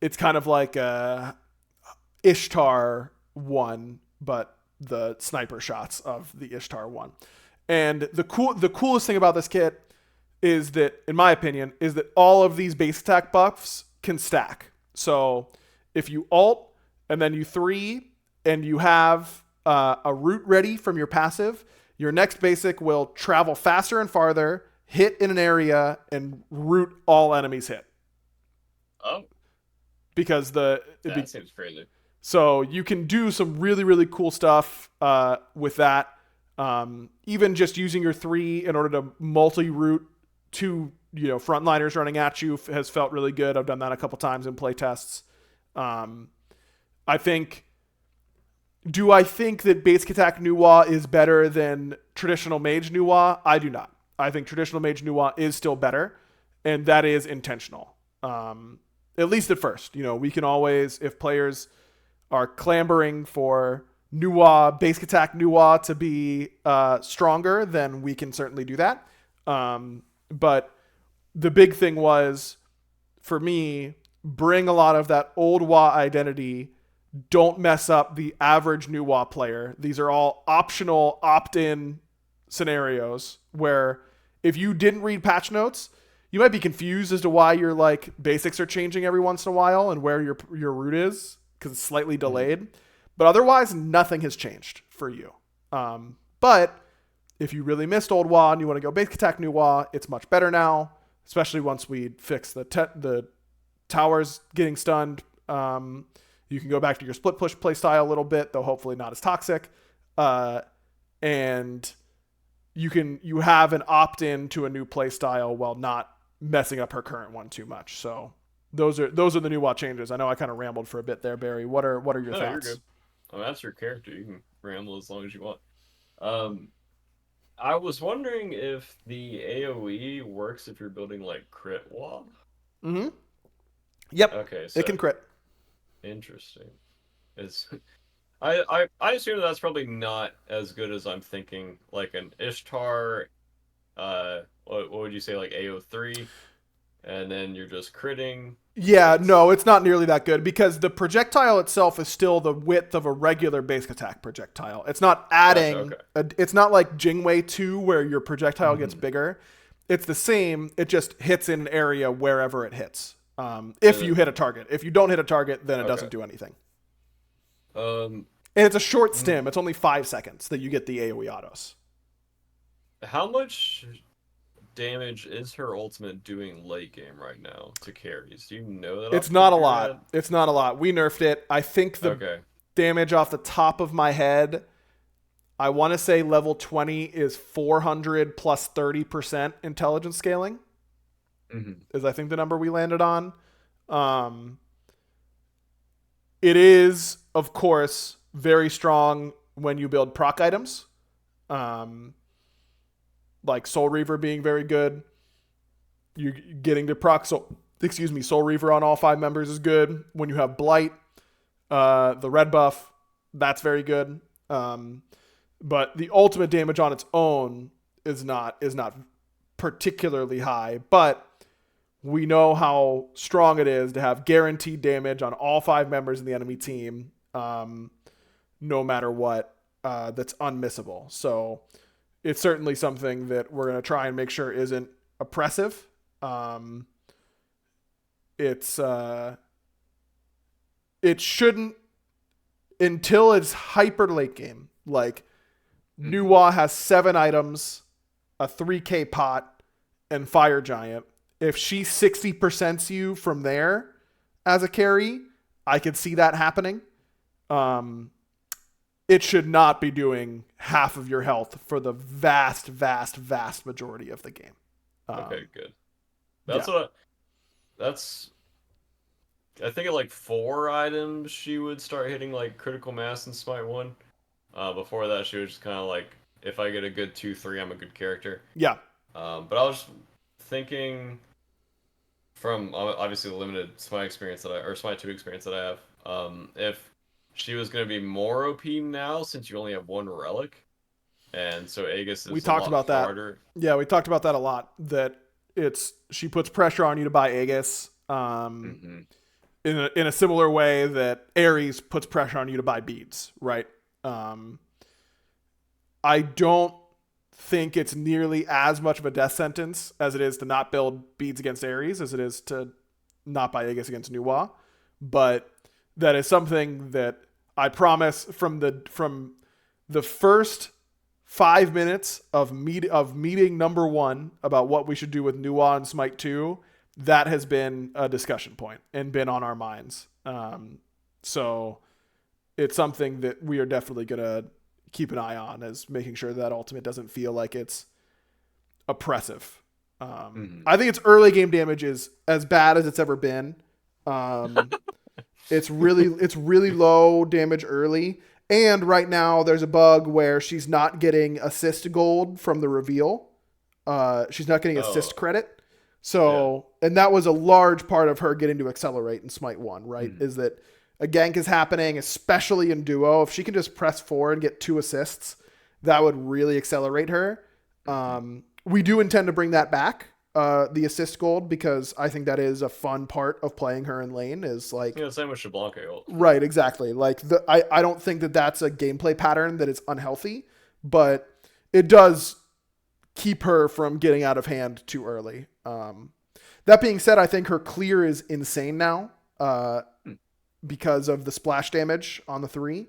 it's kind of like a Ishtar 1, but the sniper shots of the Ishtar 1. And the coolest thing about this kit is that, in my opinion, is that all of these base attack buffs can stack. So if you ult and then you 3 and you have a root ready from your passive, your next basic will travel faster and farther, hit in an area, and root all enemies hit. Oh. Because that seems crazy. So you can do some really, really cool stuff with that. Even just using your 3 in order to multi-root 2 frontliners running at you has felt really good. I've done that a couple times in play tests. Do I think that basic attack Nuwa is better than traditional mage Nuwa? I do not. I think traditional mage Nuwa is still better, and that is intentional. At least at first. We can always, if players are clambering for Nuwa, basic attack Nuwa to be stronger, then we can certainly do that. But the big thing was, for me, bring a lot of that old Wa identity. Don't mess up the average Nuwa player. These are all optional opt-in scenarios where if you didn't read patch notes, you might be confused as to why your basics are changing every once in a while and where your root is because it's slightly delayed. But otherwise, nothing has changed for you. But if you really missed old Wa and you want to go basic attack new Wa, it's much better now, especially once we fix the towers getting stunned. You can go back to your split push play style a little bit, though hopefully not as toxic. And you have an opt-in to a new play style while not messing up her current one too much. So those are the new Wa changes. I know I kind of rambled for a bit there, Barry. What are your thoughts? You're good. That's your character. You can ramble as long as you want. I was wondering if the AoE works if you're building crit Wa. Mm-hmm. Yep. Okay. So it can crit. Interesting. I assume that's probably not as good as I'm thinking. Like an Ishtar, what would you say, AO3, and then you're just critting. Yeah, no, it's not nearly that good because the projectile itself is still the width of a regular basic attack projectile. It's not adding. Okay. It's not like Jingwei 2 where your projectile gets bigger. It's the same. It just hits in an area wherever it hits. If you hit a target. If you don't hit a target, then it doesn't do anything. And it's a short stim. It's only 5 seconds that you get the AoE autos. How much damage is her ultimate doing late game right now to carries? Do you know that? It's not a lot. It's not a lot. We nerfed it. I think the damage off the top of my head, I want to say level 20 is 400 plus 30% intelligence scaling. Is I think the number we landed on. It is, of course, very strong when you build proc items. Like Soul Reaver being very good. You getting to proc Soul Reaver on all 5 members is good. When you have Blight, the red buff, that's very good. But the ultimate damage on its own is not particularly high, but we know how strong it is to have guaranteed damage on all 5 members in the enemy team, no matter what. That's unmissable. So it's certainly something that we're going to try and make sure isn't oppressive. It shouldn't until it's hyper late game. Nuwa has 7 items a 3K pot and Fire Giant. If she 60%s you from there as a carry, I could see that happening. It should not be doing half of your health for the vast majority of the game. Okay, good. Yeah. That's I think at like 4 items she would start hitting like critical mass in Smite 1. Before that she was just kind of like, if I get a good 2-3, I'm a good character. Yeah. But I was thinking from obviously the limited Smite experience or Smite 2 experience that I have, if she was going to be more OP now since you only have one relic, and so Aegis We is a talked lot about that. harder. Yeah, we talked about that a lot. That she puts pressure on you to buy Aegis. Mm-hmm. In a similar way that Ares puts pressure on you to buy beads, right? I don't think it's nearly as much of a death sentence as it is to not build beads against Ares as it is to not buy Aegis against Nuwa. But that is something that I promise from the first 5 minutes of meeting number one about what we should do with Nuwa and Smite 2, that has been a discussion point and been on our minds. So it's something that we are definitely going to keep an eye on, as making sure that ultimate doesn't feel like it's oppressive. I think its early game damage is as bad as it's ever been. It's really low damage early. And right now there's a bug where she's not getting assist gold from the reveal. She's not getting assist credit. So, and that was a large part of her getting to accelerate in Smite 1, right? Is that a gank is happening, especially in duo. If she can just press forward and get 2 assists, that would really accelerate her. We do intend to bring that back, the assist gold, because I think that is a fun part of playing her in lane, is like... Yeah, same with Shablanca ult. Right, exactly. Like, I don't think that that's a gameplay pattern that is unhealthy, but it does keep her from getting out of hand too early. That being said, I think her clear is insane now because of the splash damage on the 3.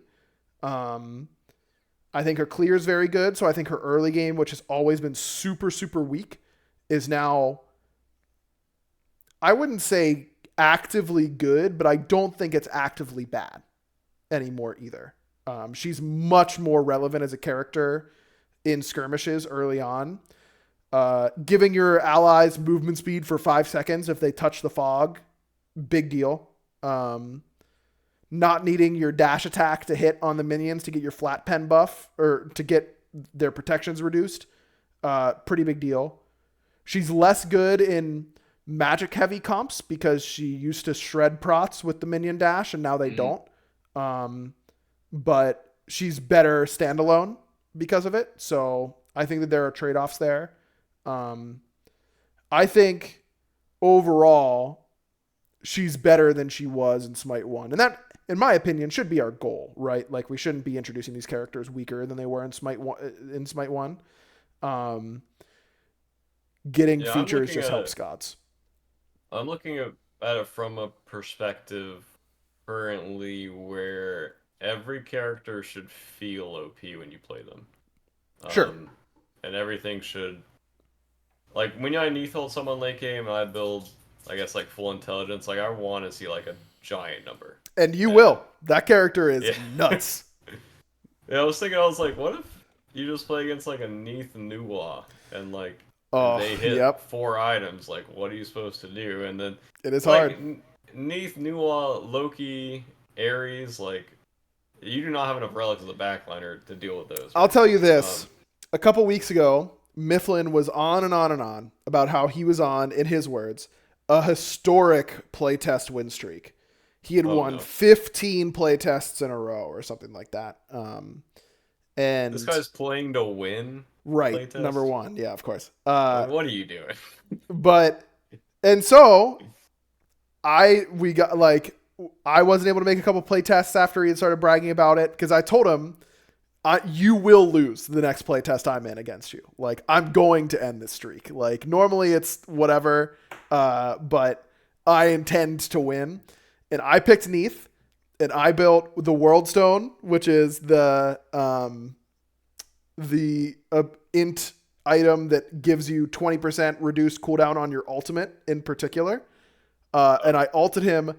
I think her clear is very good, so I think her early game, which has always been super, super weak, is now, I wouldn't say actively good, but I don't think it's actively bad anymore either. She's much more relevant as a character in skirmishes early on. Giving your allies movement speed for 5 seconds if they touch the fog, big deal. Not needing your dash attack to hit on the minions to get your flat pen buff or to get their protections reduced, pretty big deal. She's less good in magic heavy comps because she used to shred prots with the minion dash and now they don't. But she's better standalone because of it. So I think that there are trade-offs there. I think overall she's better than she was in Smite 1. And that, in my opinion, should be our goal, right? Like, we shouldn't be introducing these characters weaker than they were in Smite 1. Getting features just helps Scots. I'm looking at it from a perspective currently where every character should feel OP when you play them. Sure. And everything should... Like, when I Neath hold someone late game and I build, I guess, like, full intelligence, like, I want to see, like, a giant number. And you will. That character is nuts. Yeah, I was like, what if you just play against, like, a Neath Nuwa and, like, they hit 4 items? Like, what are you supposed to do? And then... It is like, hard. Neath, Nuwa, Loki, Ares, like, you do not have enough relics as a backliner to deal with those. I'll tell you this. A couple weeks ago, Mifflin was on and on and on about how he was on, in his words, a historic playtest win streak. He had won 15 playtests in a row or something like that. And this guy's playing to win. Right. Playtest? Number 1. Yeah, of course. Like, what are you doing? And so I wasn't able to make a couple playtests after he had started bragging about it, because I told him, you will lose the next playtest I'm in against you. Like, I'm going to end this streak. Like, normally it's whatever, but I intend to win. And I picked Neath, and I built the World Stone, which is the int item that gives you 20% reduced cooldown on your ultimate in particular. And I ulted him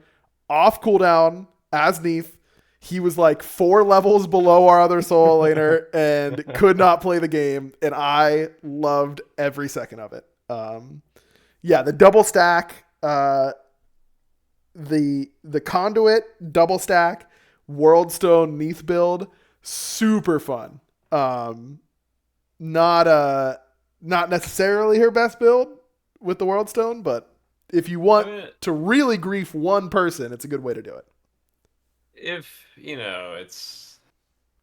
off cooldown as Neith. He was like 4 levels below our other solo laner and could not play the game. And I loved every second of it. Yeah, the double stack, the conduit double stack, Worldstone Neith build, super fun. Not necessarily her best build with the Worldstone, but if you I want mean, to really grief one person, it's a good way to do it. if it's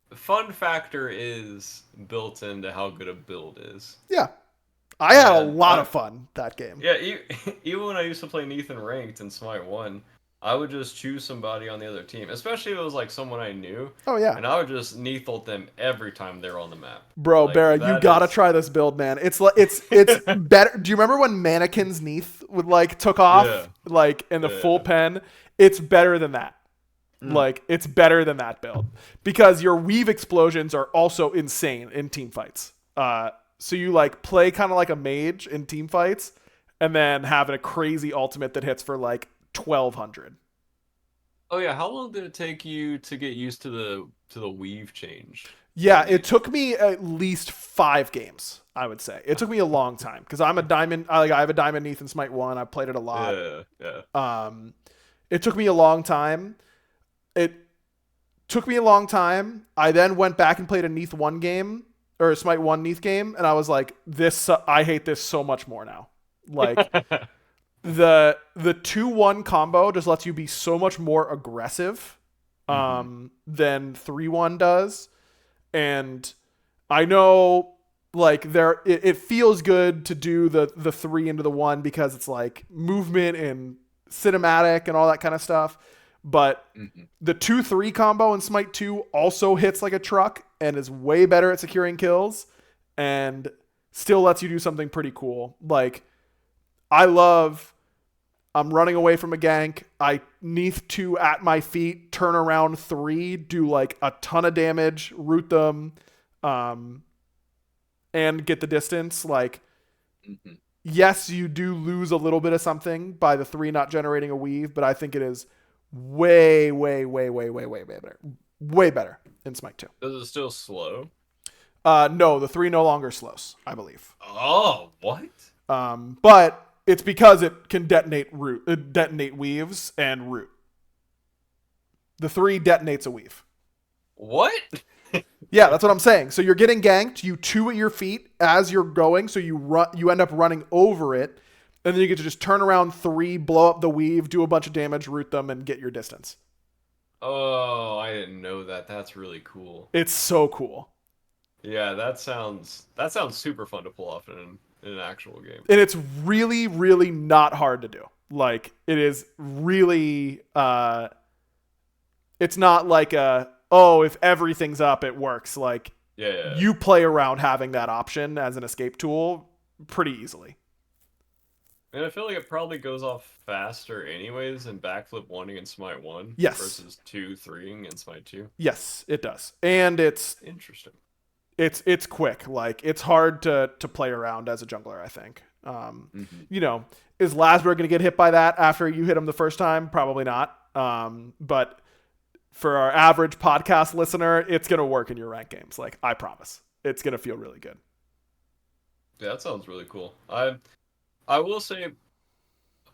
the fun factor is built into how good a build is. Yeah, I had a And lot of fun that game. yeah, even when I used to play Neith in ranked in Smite 1, I would just choose somebody on the other team, especially if it was like someone I knew, Oh yeah, and I would just Neith ult them every time they're on the map. bro, Like Barra, you that gotta is try this build, man. It's better. Do you remember when Mannequin's Neath would like took yeah, off like in the full yeah. pen? It's better than that. Mm. Like it's better than that build because your weave explosions are also insane in team fights. So you like play kind of like a mage in team fights, and then having a crazy ultimate that hits for like 1200. Oh yeah, how long did it take you to get used to the weave change Yeah, on it Neith? took me at least 5 games. I would say it took me a long time because I'm a diamond. I have a diamond Neath in Smite 1. I played it a lot. Yeah, yeah. It took me a long time. It took me a long time. I then went back and played a Neath 1 game or a Smite 1 Neath game, and I was like, "This, I hate this so much more now." Like the 2-1 combo just lets you be so much more aggressive Hmm. than 3-1 does, and I know like it feels good to do the 3 into the 1 because it's like movement and cinematic and all that kind of stuff. But Hmm. the 2-3 combo in Smite 2 also hits like a truck and is way better at securing kills and still lets you do something pretty cool. Like I love I'm running away from a gank. I Neath 2 at my feet, turn around 3, do like a ton of damage, root them, um, and get the distance. Like, Hmm. yes, you do lose a little bit of something by the 3 not generating a weave, but I think it is way, way, way, way, way, way better. Way better in Smite 2. Does it still slow? No, the 3 no longer slows, I believe. Oh, what? But it's because it can detonate weaves and root. The 3 detonates a weave. What? Yeah, that's what I'm saying. So you're getting ganked, you 2 at your feet as you're going, so you end up running over it, and then you get to just turn around 3, blow up the weave, do a bunch of damage, root them, and get your distance. Oh, I didn't know that. That's really cool. It's so cool. Yeah, that sounds super fun to pull off in an actual game. And it's really, really not hard to do. Like it is really it's not like if everything's up, it works. Like Yeah, yeah, yeah. you play around having that option as an escape tool pretty easily. And I feel like it probably goes off faster anyways in backflip wanting in Smite 1 Yes. versus 2, 3 in Smite 2. Yes, it does. And Interesting. it's quick. Like it's hard to play around as a jungler, I think. Hmm. You know, is Lasberg going to get hit by that after you hit him the first time? Probably not. But for our average podcast listener, it's going to work in your rank games. Like I promise. It's going to feel really good. Yeah, that sounds really cool. I will say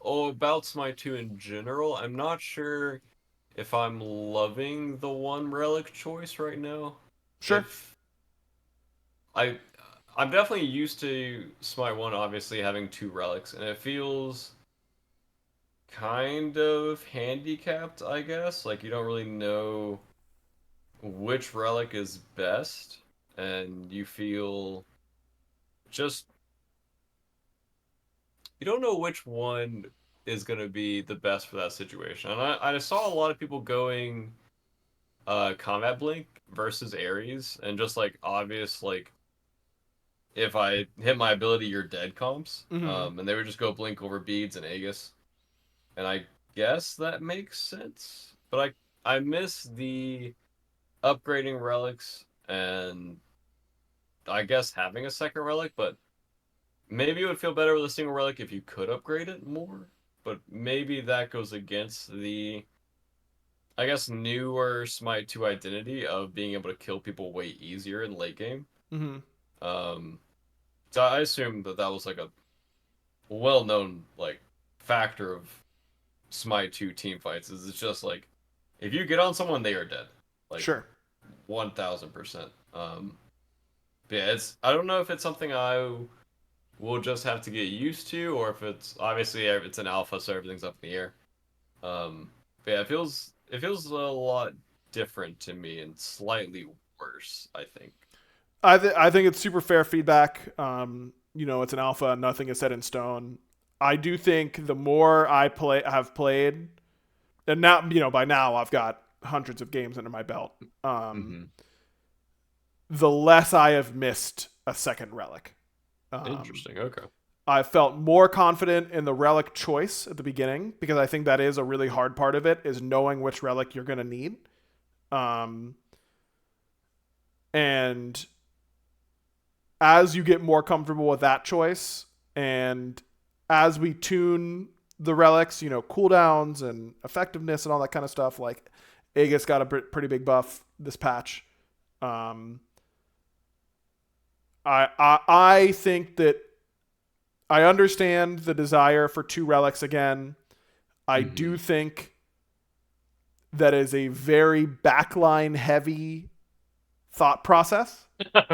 about Smite 2 in general, I'm not sure if I'm loving the one relic choice right now. Sure. If I I'm definitely used to Smite 1 obviously having 2 relics, and it feels kind of handicapped, I guess. Like you don't really know which relic is best, and you feel just you don't know which one is going to be the best for that situation. And I saw a lot of people going combat blink versus Ares, and just like obvious like if I hit my ability, you're dead comps. Mm-hmm. And they would just go blink over beads and Aegis, and I guess that makes sense. But I miss the upgrading relics and I guess having a second relic, but maybe it would feel better with a single relic if you could upgrade it more, but maybe that goes against the, I guess, newer Smite 2 identity of being able to kill people way easier in late game. Hmm. Um, so I assume that that was like a well-known like factor of Smite 2 team fights is it's just like if you get on someone, they are dead. Like Sure. 1000%. But yeah, it's I don't know if it's something I will just have to get used to, or if it's obviously it's an alpha, so everything's up in the air. But yeah, it feels a lot different to me and slightly worse, I think. I think it's super fair feedback. It's an alpha. Nothing is set in stone. I do think the more I have played, and now by now I've got hundreds of games under my belt. Hmm. The less I have missed a second relic. Interesting. Okay. I felt more confident in the relic choice at the beginning because I think that is a really hard part of it is knowing which relic you're going to need. Um, and as you get more comfortable with that choice and as we tune the relics, cooldowns and effectiveness and all that kind of stuff, like Aegis got a pretty big buff this patch. Um, I think that I understand the desire for two relics again. I Hmm. do think that is a very backline heavy thought process.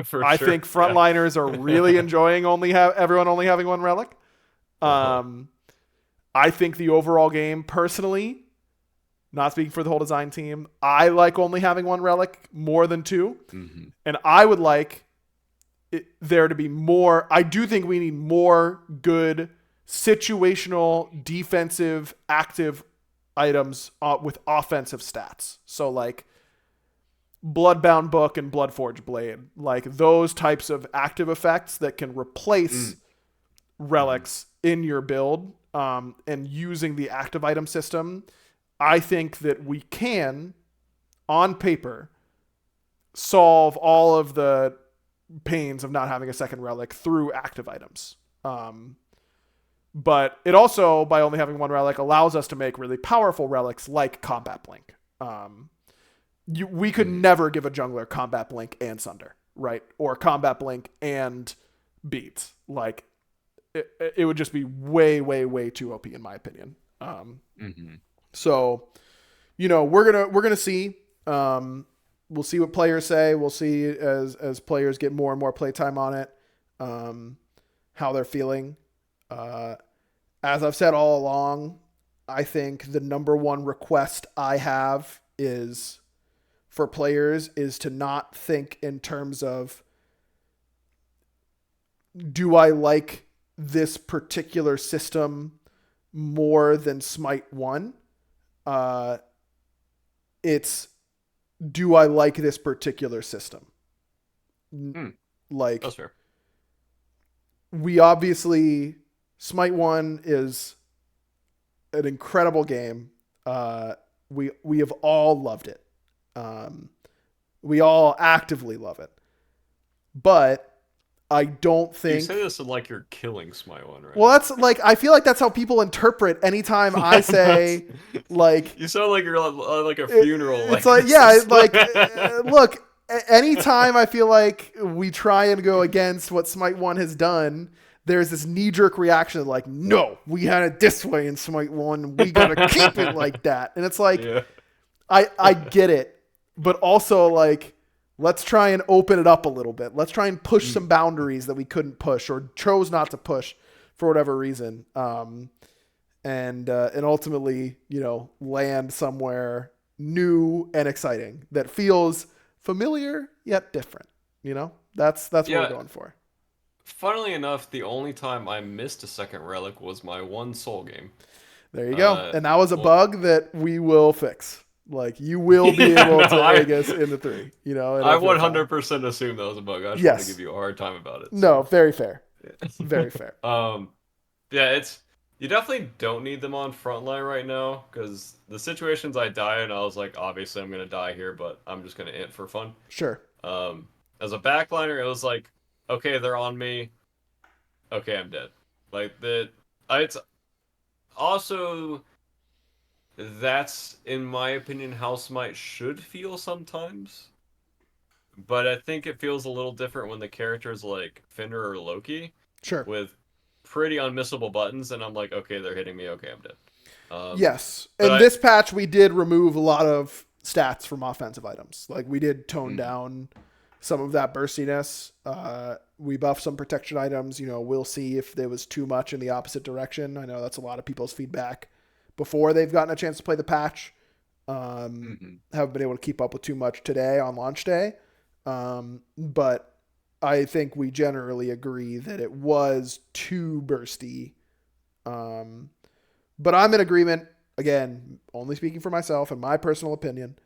For I sure. think Yeah. frontliners are really enjoying everyone only having one relic. Uh-huh. Um, I think the overall game, personally, not speaking for the whole design team, I like only having one relic more than two, Hmm. and I would like there to be more. I do think we need more good situational defensive active items with offensive stats. So like Bloodbound Book and Bloodforged Blade, like those types of active effects that can replace Mm-hmm. relics in your build, and using the active item system. I think that we can, on paper, solve all of the pains of not having a second relic through active items. Um, but it also, by only having one relic, allows us to make really powerful relics like Combat Blink. We could Mm-hmm. never give a jungler Combat Blink and Sunder, right? Or Combat Blink and Beats. Like, it would just be way, way, way too OP in my opinion. Hmm. So, we're gonna see. We'll see what players say. We'll see as players get more and more playtime on it, um, how they're feeling. Uh, as I've said all along, I think the number one request I have is for players is to not think in terms of do I like this particular system more than Smite 1? Uh, it's do I like this particular system? Mm, Like that's fair. we obviously Smite 1 is an incredible game. We have all loved it. Um, we all actively love it. But I don't You say think this like you're killing Smite One right well now. that's like I feel like that's how people interpret anytime I That's, say like you sound like you're like a funeral. it's Like like this yeah, is. like look, anytime I feel like we try and go against what Smite 1 has done, there's this knee jerk reaction like, no, we had it this way in Smite 1, we gotta keep it like that. And it's like, Yeah. I get it, but also like let's try and open it up a little bit. Let's try and push some boundaries that we couldn't push or chose not to push for whatever reason. And ultimately, land somewhere new and exciting that feels familiar yet different. That's what we're Yeah. going for. Funnily enough, the only time I missed a second relic was my one soul game. There you go. Uh, And that was a well, bug that we will fix. Like you will be yeah, able no, to Aegis in the three. I It'll feel fine. 100% assumed that was a bug. I just wanted to give Yes. you a hard time about it. No. So, Very fair. yeah. Very fair. Yeah, it's you definitely don't need them on frontline right now because the situations I die in, I was like, obviously I'm gonna die here, but I'm just gonna int for fun. Sure. Um, as a backliner, it was like, okay, they're on me. okay, I'm dead. Like the, it's also that's in my opinion how Smite should feel sometimes. But I think it feels a little different when the characters like Fender or Loki Sure. with pretty unmissable buttons, and I'm like, okay, they're hitting me. Okay, I'm dead. Yes. But In this patch, we did remove a lot of stats from offensive items. Like we did tone mm, down some of that burstiness. We buffed some protection items. You know, we'll see if there was too much in the opposite direction. I know that's a lot of people's feedback before they've gotten a chance to play the patch. Haven't been able to keep up with too much today on launch day. But I think we generally agree that it was too bursty. But I'm in agreement. Again, only speaking for myself and my personal opinion.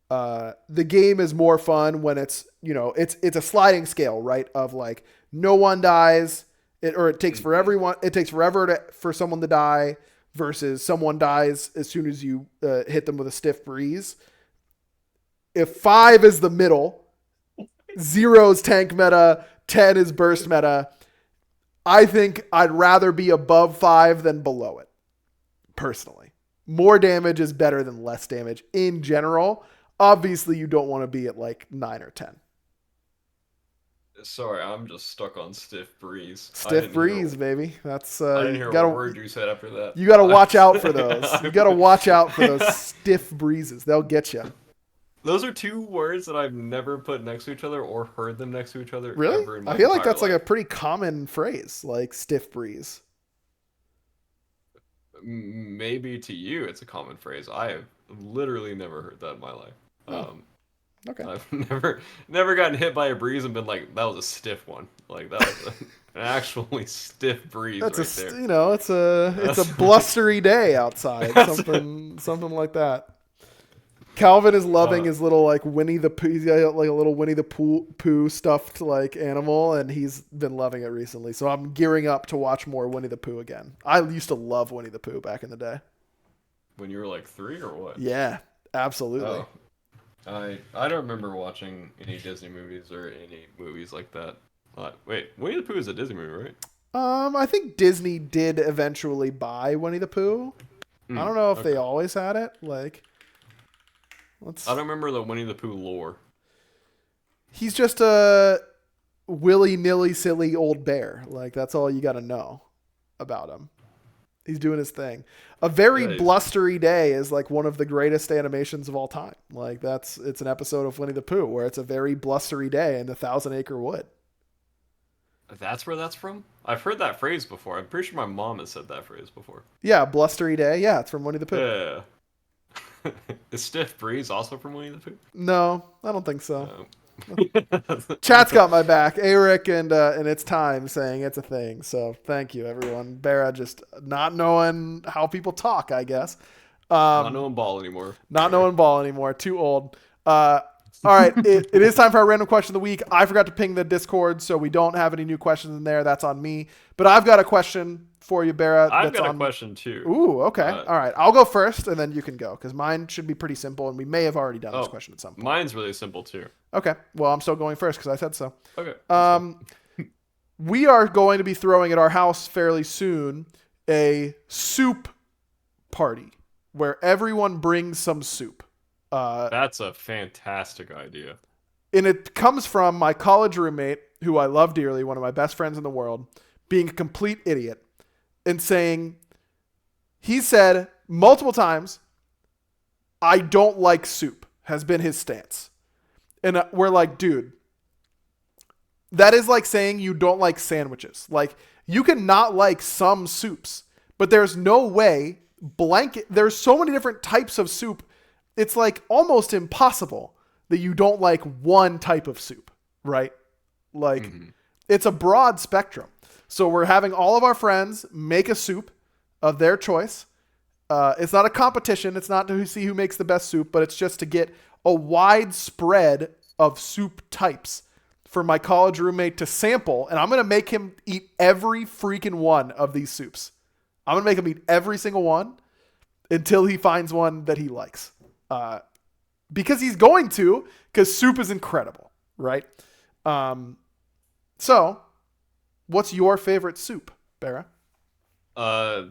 The game is more fun when it's, you know, it's a sliding scale, right? Of like no one dies, it takes for everyone. It takes forever for someone to die versus someone dies as soon as you hit them with a stiff breeze. If 5 is the middle, 0 is tank meta, 10 is burst meta. I think I'd rather be above 5 than below it. Personally, more damage is better than less damage in general. Obviously, you don't want to be at like 9 or 10. sorry, I'm just stuck on stiff breeze. Stiff breeze, baby. That's I didn't you hear what gotta word you said after that. you gotta watch out for those. You gotta watch out for those stiff breezes. They'll get you. Those are two words that I've never put next to each other or heard them next to each other Really? ever in my I feel like entire that's like life. a pretty common phrase, like stiff breeze. Maybe to you it's a common phrase. I have literally never heard that in my life. Oh, okay. I've never gotten hit by a breeze and been like, that was a stiff one. Like that was an actually stiff breeze That's right there. it's a That's blustery day outside. that's a, Something like that. Calvin is loving uh, his little like Winnie the Pooh. He's got like a little Winnie the Pooh stuffed like animal, and he's been loving it recently. So I'm gearing up to watch more Winnie the Pooh again. I used to love Winnie the Pooh back in the day. when you were like 3 or what? Yeah, absolutely. Oh, I don't remember watching any Disney movies or any movies like that. Wait, Winnie the Pooh is a Disney movie, right? I think Disney did eventually buy Winnie the Pooh. I don't know if they Okay. always had it. I don't remember the Winnie the Pooh lore. He's just a willy-nilly silly old bear. Like that's all you got to know about him. He's doing his thing. A very That is, blustery day is like one of the greatest animations of all time. Like it's an episode of Winnie the Pooh where it's a very blustery day in the Thousand Acre Wood. that's where that's from? I've heard that phrase before. I'm pretty sure my mom has said that phrase before. Yeah, blustery day. Yeah, it's from Winnie the Pooh. Yeah. Is Stiff Breeze also from Winnie the Pooh? No, I don't think so. No. Chat's got my back. Eric and it's time saying it's a thing. So thank you everyone. BaRRA just not knowing how people talk, I guess. Not knowing ball anymore. Not knowing ball anymore. Too old. All right, it is time for our random question of the week. I forgot to ping the Discord, so we don't have any new questions in there. That's on me. But I've got a question for you, BaRRA. I've got a question too. Ooh, okay. All right, I'll go first, and then you can go, because mine should be pretty simple, and we may have already done this question at some point. Mine's really simple too. Okay, well, I'm still going first, because I said so. Okay. We are going to be throwing at our house fairly soon a soup party, where everyone brings some soup. That's a fantastic idea. And it comes from my college roommate, who I love dearly, one of my best friends in the world, being a complete idiot and saying, he said multiple times, I don't like soup, has been his stance. And we're like, dude, that is like saying you don't like sandwiches. Like, you can not like some soups, but there's no way there's so many different types of soup. It's like almost impossible that you don't like one type of soup, right? Like, it's a broad spectrum. So we're having all of our friends make a soup of their choice. It's not a competition. It's not to see who makes the best soup, but it's just to get a wide spread of soup types for my college roommate to sample. And I'm going to make him eat every freaking one of these soups. I'm going to make him eat every single one until he finds one that he likes. Because he's going to, because soup is incredible, right? So What's your favorite soup, Bera?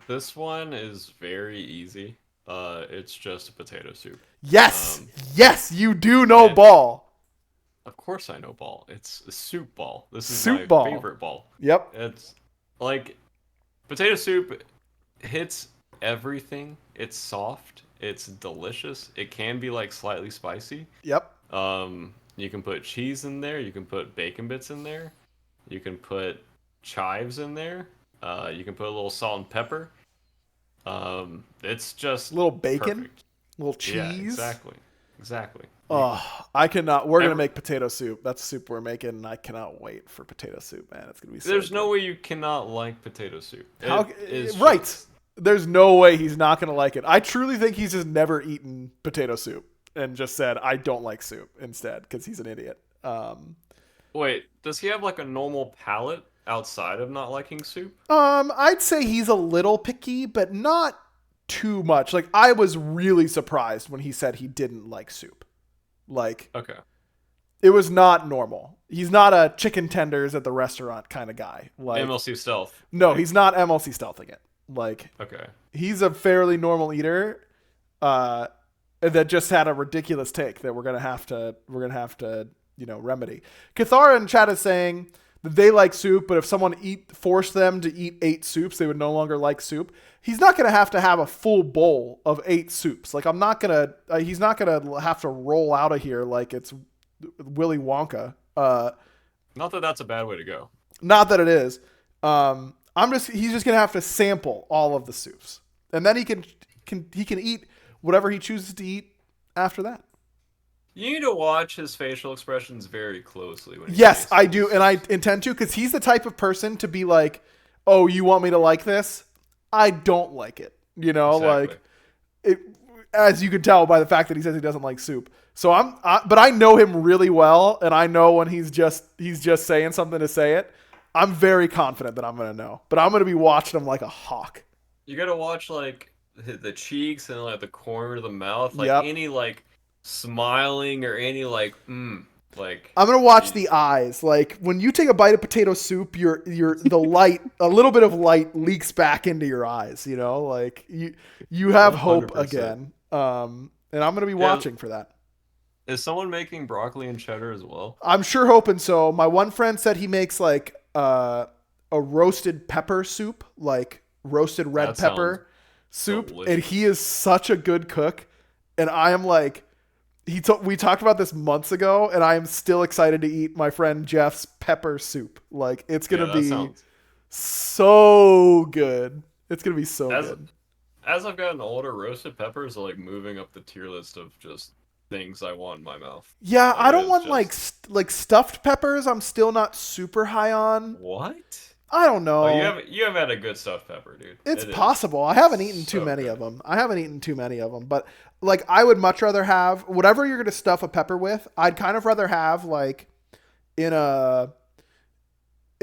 This one is very easy. It's just a potato soup. Yes, Um, yes, you do know it's ball. Of course I know ball. It's a soup ball. This is Soup my ball. favorite ball. Yep. It's like potato soup hits everything. It's soft. It's delicious. It can be like slightly spicy. Yep. You can put cheese in there. You can put bacon bits in there. You can put chives in there. You can put a little salt and pepper. It's just Little bacon, perfect. little Yeah, cheese. exactly. Exactly. Oh, I cannot. We're gonna Every, make potato soup. That's the soup we're making, and I cannot wait for potato soup, man. It's gonna be so there's good. no way you cannot like potato soup. How? It is Right. just There's no way he's not gonna like it. I truly think he's just never eaten potato soup and just said I don't like soup instead because he's an idiot. Wait, does he have like a normal palate outside of not liking soup? I'd say he's a little picky, but not too much. Like I was really surprised when he said he didn't like soup. Like Okay. it was not normal. He's not a chicken tenders at the restaurant kind of guy. Like MLC stealth. no, Right? he's not MLC stealthing it. Like Okay. he's a fairly normal eater. That just had a ridiculous take that we're gonna have to remedy. Cathara in chat is saying that they like soup, but if someone forced them to eat 8 soups, they would no longer like soup. He's not gonna have to have a full bowl of 8 soups. Like I'm not gonna. He's not gonna have to roll out of here like it's Willy Wonka. Not that that's a bad way to go. Not that it is. He's just gonna have to sample all of the soups, and then he can eat whatever he chooses to eat after that. You need to watch his facial expressions very closely when he Yes, tastes I these do, and I soups. intend to because he's the type of person to be like, "Oh, you want me to like this? I don't like it." Exactly. Like it, as you can tell by the fact that he says he doesn't like soup. So but I know him really well, and I know when he's just saying something to say it. I'm very confident that I'm gonna know, but I'm gonna be watching him like a hawk. You gotta watch like the cheeks and like the corner of the mouth, like Yep. any like smiling or any like like I'm gonna watch you- the eyes. Like when you take a bite of potato soup, the light, a little bit of light leaks back into your eyes. Like you have hope 100%. again. And I'm gonna be Yeah, watching for that. is someone making broccoli and cheddar as well? I'm sure hoping so. My one friend said he makes like a roasted pepper soup, like roasted red That sounds pepper soup, and delicious. he is such a good cook. And I am like, we talked about this months ago, and I am still excited to eat my friend Jeff's pepper soup. Like it's Yeah, gonna that be sounds. so good. It's gonna be so As good. as I've gotten older, roasted peppers are like moving up the tier list of just things I want in my mouth. Yeah, Like I it don't is want like just like stuffed peppers. I'm still not super high on. what? I don't Oh, you know. have had a good stuffed pepper, dude. It's It is possible. I haven't eaten too so many of good. them. But like I would much rather have whatever you're going to stuff a pepper with. I'd kind of rather have like in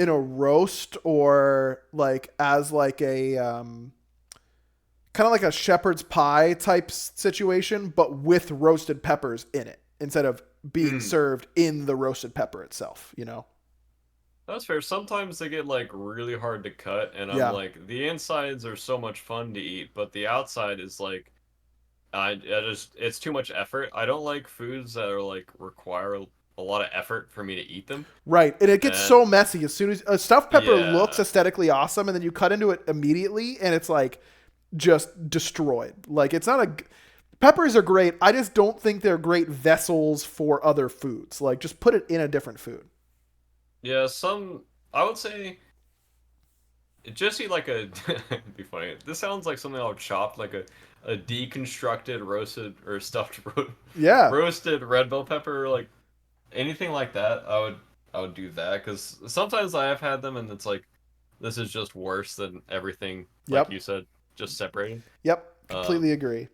a roast or like as like a kind of like a shepherd's pie type situation but with roasted peppers in it instead of being Mm, served in the roasted pepper itself. that's fair. Sometimes they get like really hard to cut, and I'm Yeah. like, the insides are so much fun to eat, but the outside is like, I just it's too much effort. I don't like foods that are like require a lot of effort for me to eat them. Right. And it gets And so messy as soon as a stuffed pepper looks yeah, aesthetically awesome and then you cut into it immediately and it's like just destroyed. Like it's not peppers are great. I just don't think they're great vessels for other foods. Like just put it in a different food. yeah, I would say just eat like a it'd be funny. This sounds like something I would chop, like a deconstructed roasted or stuffed Yeah. roasted red bell pepper, like anything like that. I would do that because sometimes I have had them and it's like this is just worse than everything, like Yep. you said, just separated. Yep. Um, Completely agree.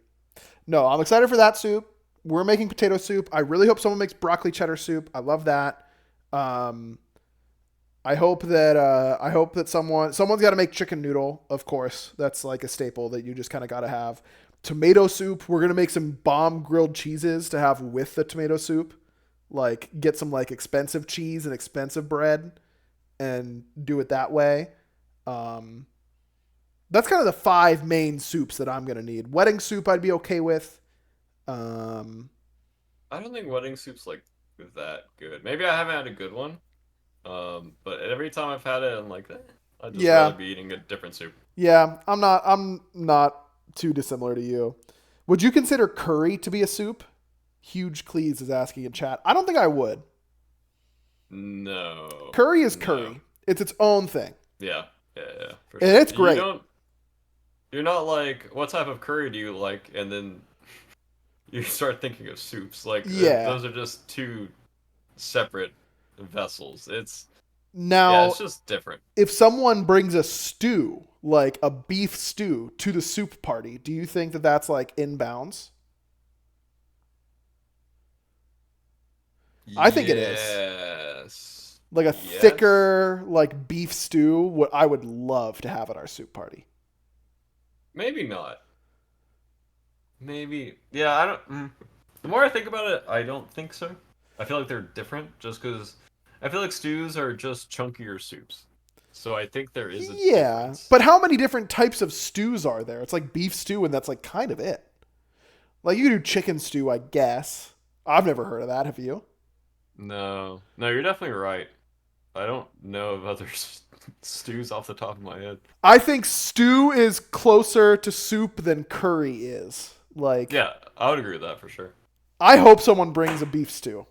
No, I'm excited for that soup. We're making potato soup. I really hope someone makes broccoli cheddar soup. I love that. Um, I hope that someone's got to make chicken noodle. Of course, that's like a staple that you just kind of got to have. Tomato soup. We're gonna make some bomb grilled cheeses to have with the tomato soup. Like get some like expensive cheese and expensive bread. and do it that way. That's kind of the 5 main soups that I'm gonna need. Wedding soup I'd be okay with. Um, I don't think wedding soup's like that good. Maybe I haven't had a good one. But every time I've had it, I'm like, I'd just rather yeah, be eating a different soup. yeah. I'm not too dissimilar to you. Would you consider curry to be a soup? Huge Cleese is asking in chat. I don't think I would. No, Curry is no. curry. It's its own thing, Yeah, yeah, yeah, for and sure. it's great. You're not like, what type of curry do you like? And then you start thinking of soups. Like, Yeah. those are just two separate vessels. Yeah, Now, it's just different. if someone brings a stew, like a beef stew, to the soup party, do you think that that's like in bounds? I think it is. Yes. Like a Yes. thicker, like beef stew, what I would love to have at our soup party. Maybe not. Maybe. Yeah, I don't. The more I think about it, I don't think so. I feel like they're different just because I feel like stews are just chunkier soups. So I think there is a Yeah, difference. but how many different types of stews are there? It's like beef stew, and that's like kind of it. Like you can do chicken stew, I guess. I've never heard of that. Have you? No. No, you're definitely right. I don't know of other stews off the top of my head. I think stew is closer to soup than curry is. Like, Yeah, I would agree with that for sure. I hope someone brings a beef stew.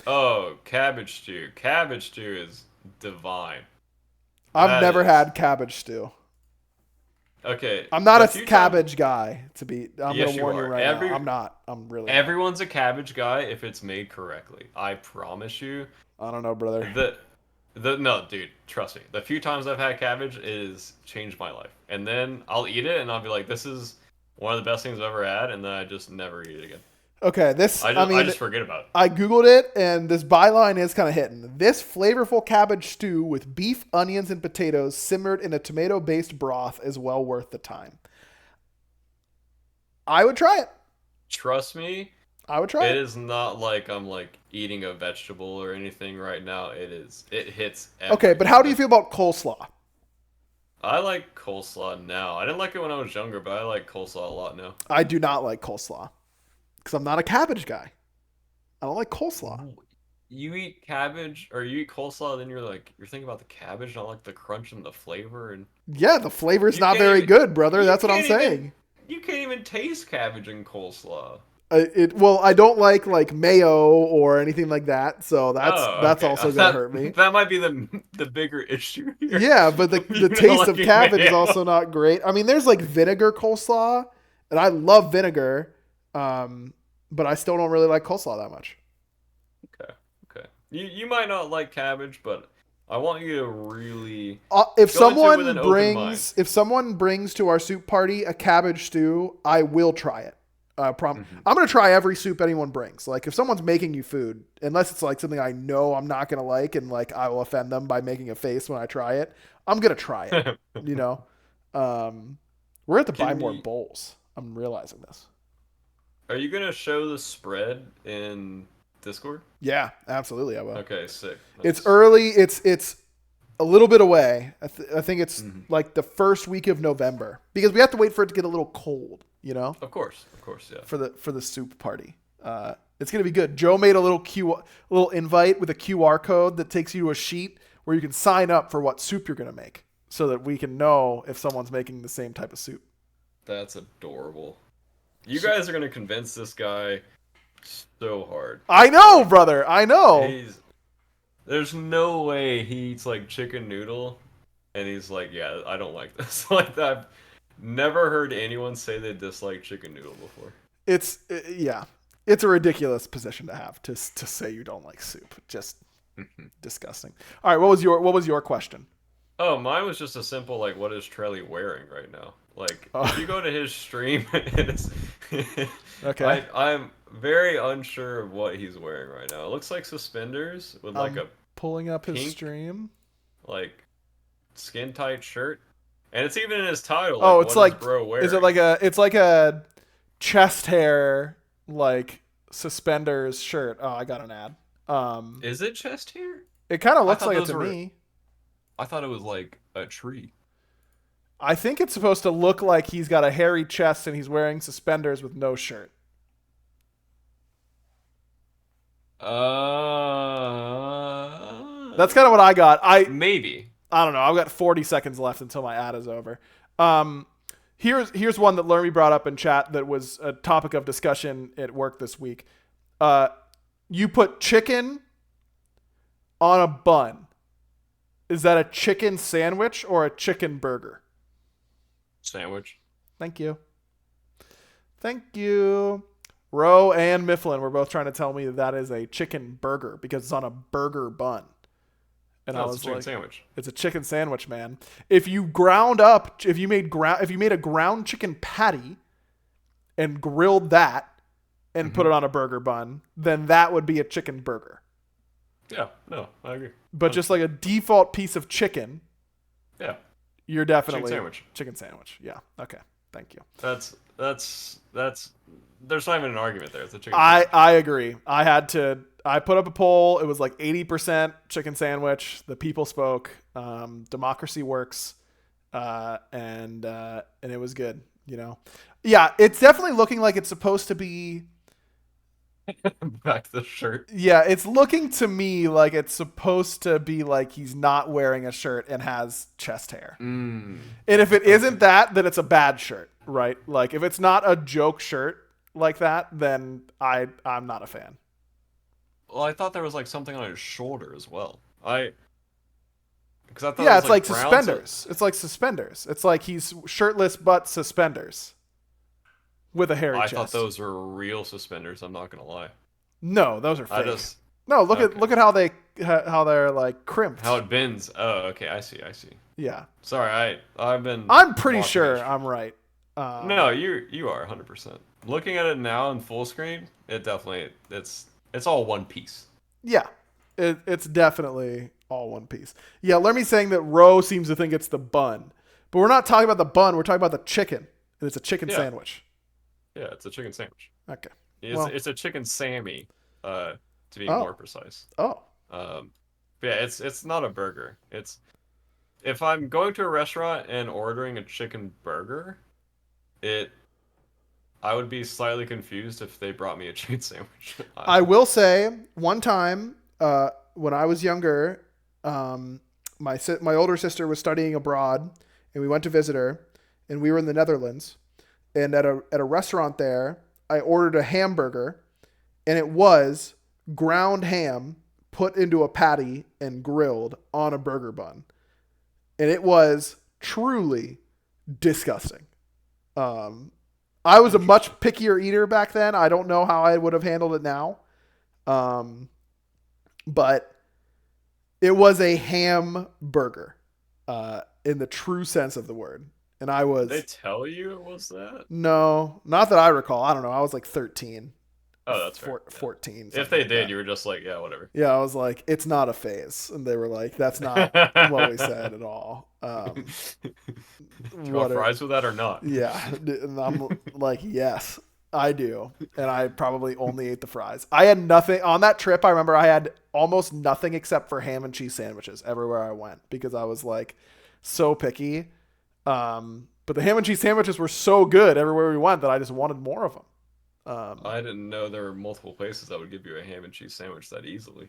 Oh, cabbage stew. Cabbage stew is divine. I've That never is. had cabbage stew. Okay, I'm not the a few times. cabbage guy. I'm Yes, gonna you warn you are. right now. I'm not. I'm really not. Everyone's a cabbage guy if it's made correctly. I promise you. I don't know, brother. The no, dude, trust me. The few times I've had cabbage is changed my life. And then I'll eat it and I'll be like, this is one of the best things I've ever had, and then I just never eat it again. Okay, I just forget about it. I googled it, and this byline is kind of hitting. This flavorful cabbage stew with beef, onions, and potatoes simmered in a tomato-based broth is well worth the time. I would try it. Trust me, I would try it it. is not like I'm like eating a vegetable or anything right now. It hits Okay, but how everything. do you feel about coleslaw? I like coleslaw now. I didn't like it when I was younger, but I like coleslaw a lot now. I do not like coleslaw because I'm not a cabbage guy. I don't like coleslaw. Ooh. You eat cabbage or you eat coleslaw, then you're thinking about the cabbage, not like the crunch and the flavor, and Yeah, the flavor's you not can't very even good, brother. you That's what I'm can't even saying. you can't even taste cabbage in coleslaw. Well, I don't like mayo or anything like that, so Oh, that's okay. also gonna hurt me. That might be the bigger issue here. Yeah, but the You not taste of liking cabbage is mayo. also not great. I mean, there's like vinegar coleslaw, and I love vinegar, but I still don't really like coleslaw that much. Okay, okay. You might not like cabbage, but I want you to really If go into it with an open mind. someone brings to our soup party a cabbage stew, I will try it. Hmm. I'm gonna try every soup anyone brings. Like if someone's making you food, unless it's like something I know I'm not gonna like and like I will offend them by making a face when I try it, I'm gonna try it. You know, um, we're at to buy Can more you? bowls. I'm realizing this. Are you gonna show the spread in Discord? Yeah, absolutely, I will. Okay, sick. It's Nice. early. It's a little bit away. I think it's Hmm. like the first week of November because we have to wait for it to get a little cold. You know, Of course, yeah. for the soup party. It's gonna be good. Joe made a little invite with a QR code that takes you to a sheet where you can sign up for what soup you're gonna make, so that we can know if someone's making the same type of soup. That's adorable. You guys are gonna convince this guy so hard. I know, Like brother. I know. he's there's no way he eats like chicken noodle and he's like, yeah, I don't like this. Like that. I've never heard anyone say they dislike chicken noodle before. Yeah. It's a ridiculous position to have to say you don't like soup. Just disgusting. All right, what was your question? Oh, mine was just a simple like, what is Trelly wearing right now? Like, if Oh, you go to his stream, it's okay. I'm very unsure of what he's wearing right now. It looks like suspenders with like I'm a pulling up his pink stream. like skin tight shirt, and it's even in his title. Oh, Like, it's what is like bro is it wearing? like a it's like a chest hair like suspenders shirt. Oh, I got an ad. Is it chest hair? It kind of I looks thought like it those to were. me. I thought it was like a tree. I think it's supposed to look like he's got a hairy chest and he's wearing suspenders with no shirt. That's kind of what I got. Maybe. I don't know. I've got 40 seconds left until my ad is over. Um, here's one that Lermy brought up in chat that was a topic of discussion at work this week. You put chicken on a bun. Is that a chicken sandwich or a chicken burger? Sandwich. Thank you. Thank you. Roe and Mifflin were both trying to tell me that is a chicken burger because it's on a burger bun. And No, I it's was a chicken like, sandwich. it's a chicken sandwich, man. If you made a ground chicken patty and grilled that and put it on a burger bun, then that would be a chicken burger. Yeah, no, I agree. But just like a default piece of chicken, Yeah, you're definitely chicken sandwich. Yeah. Okay. Thank you. That's. There's not even an argument there. It's a chicken. I agree. I put up a poll. It was like 80% chicken sandwich. The people spoke. Democracy works, and it was good. You know, yeah. It's definitely looking like it's supposed to be. Back to the shirt. Yeah, it's looking to me like it's supposed to be like he's not wearing a shirt and has chest hair. And if it isn't that, then it's a bad shirt, right? Like if it's not a joke shirt like that, then I'm not a fan. Well, I thought there was like something on his shoulder as well. Because I thought Yeah, it it's was like brown, suspenders. It's like suspenders. It's like he's shirtless but suspenders with a hairy chest. I thought those were real suspenders. I'm not gonna lie. No, those are fake. No, look at how they're like crimped. How it bends. Oh, okay. I see. Yeah. Sorry, I'm pretty sure I'm right. No, you are 100%. Looking at it now in full screen, it's all one piece. Yeah, it's definitely all one piece. Yeah, let me saying that Roe seems to think it's the bun, but we're not talking about the bun. We're talking about the chicken, and it's a chicken sandwich. Yeah, it's a chicken sandwich. Okay. It's a chicken Sammy, to be more precise. Oh. Yeah, it's not a burger. If I'm going to a restaurant and ordering a chicken burger, I would be slightly confused if they brought me a chicken sandwich. I will say one time when I was younger, my older sister was studying abroad, and we went to visit her, and we were in the Netherlands, and at a restaurant there, I ordered a hamburger, and it was ground ham put into a patty and grilled on a burger bun. And it was truly disgusting. I was a much pickier eater back then. I don't know how I would have handled it now. But it was a ham burger in the true sense of the word. And I was... Did they tell you it was that? No, not that I recall. I don't know. I was like 13. Oh, that's fair. 14. If they like did, that. you were just like, yeah, whatever. Yeah, I was like, it's not a phase. And they were like, that's not what we said at all. Do you want fries with that or not? Yeah. And I'm like, yes, I do. And I probably only ate the fries. I had nothing on that trip. I remember I had almost nothing except for ham and cheese sandwiches everywhere I went because I was like so picky. But the ham and cheese sandwiches were so good everywhere we went that I just wanted more of them. I didn't know there were multiple places that would give you a ham and cheese sandwich that easily.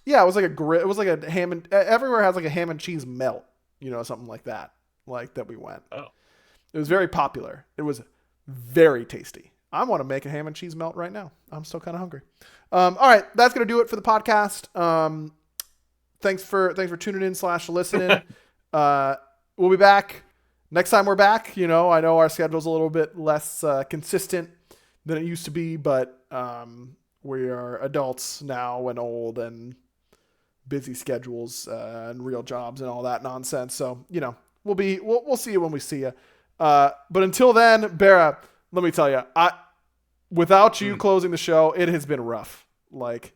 Yeah, it was like it was like a ham and everywhere has like a ham and cheese melt, something like that we went. Oh, it was very popular. It was very tasty. I want to make a ham and cheese melt right now. I'm still kind of hungry. All right, that's gonna do it for the podcast. Thanks for tuning in /listening. We'll be back next time we're back. I know our schedule's a little bit less consistent than it used to be, but we are adults now and old and busy schedules and real jobs and all that nonsense. So, we'll see you when we see you. But until then, BaRRa, let me tell you, without you closing the show, it has been rough. Like,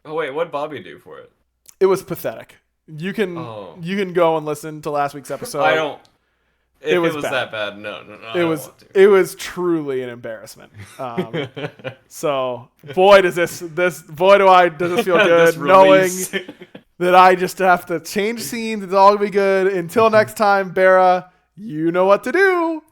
oh wait, what'd Bobby do for it? It was pathetic. You can go and listen to last week's episode. I don't. If it was bad. that bad, no. It was truly an embarrassment. So boy, does this feel good knowing that I just have to change scenes. It's all gonna be good. Until next time, BaRRa, you know what to do.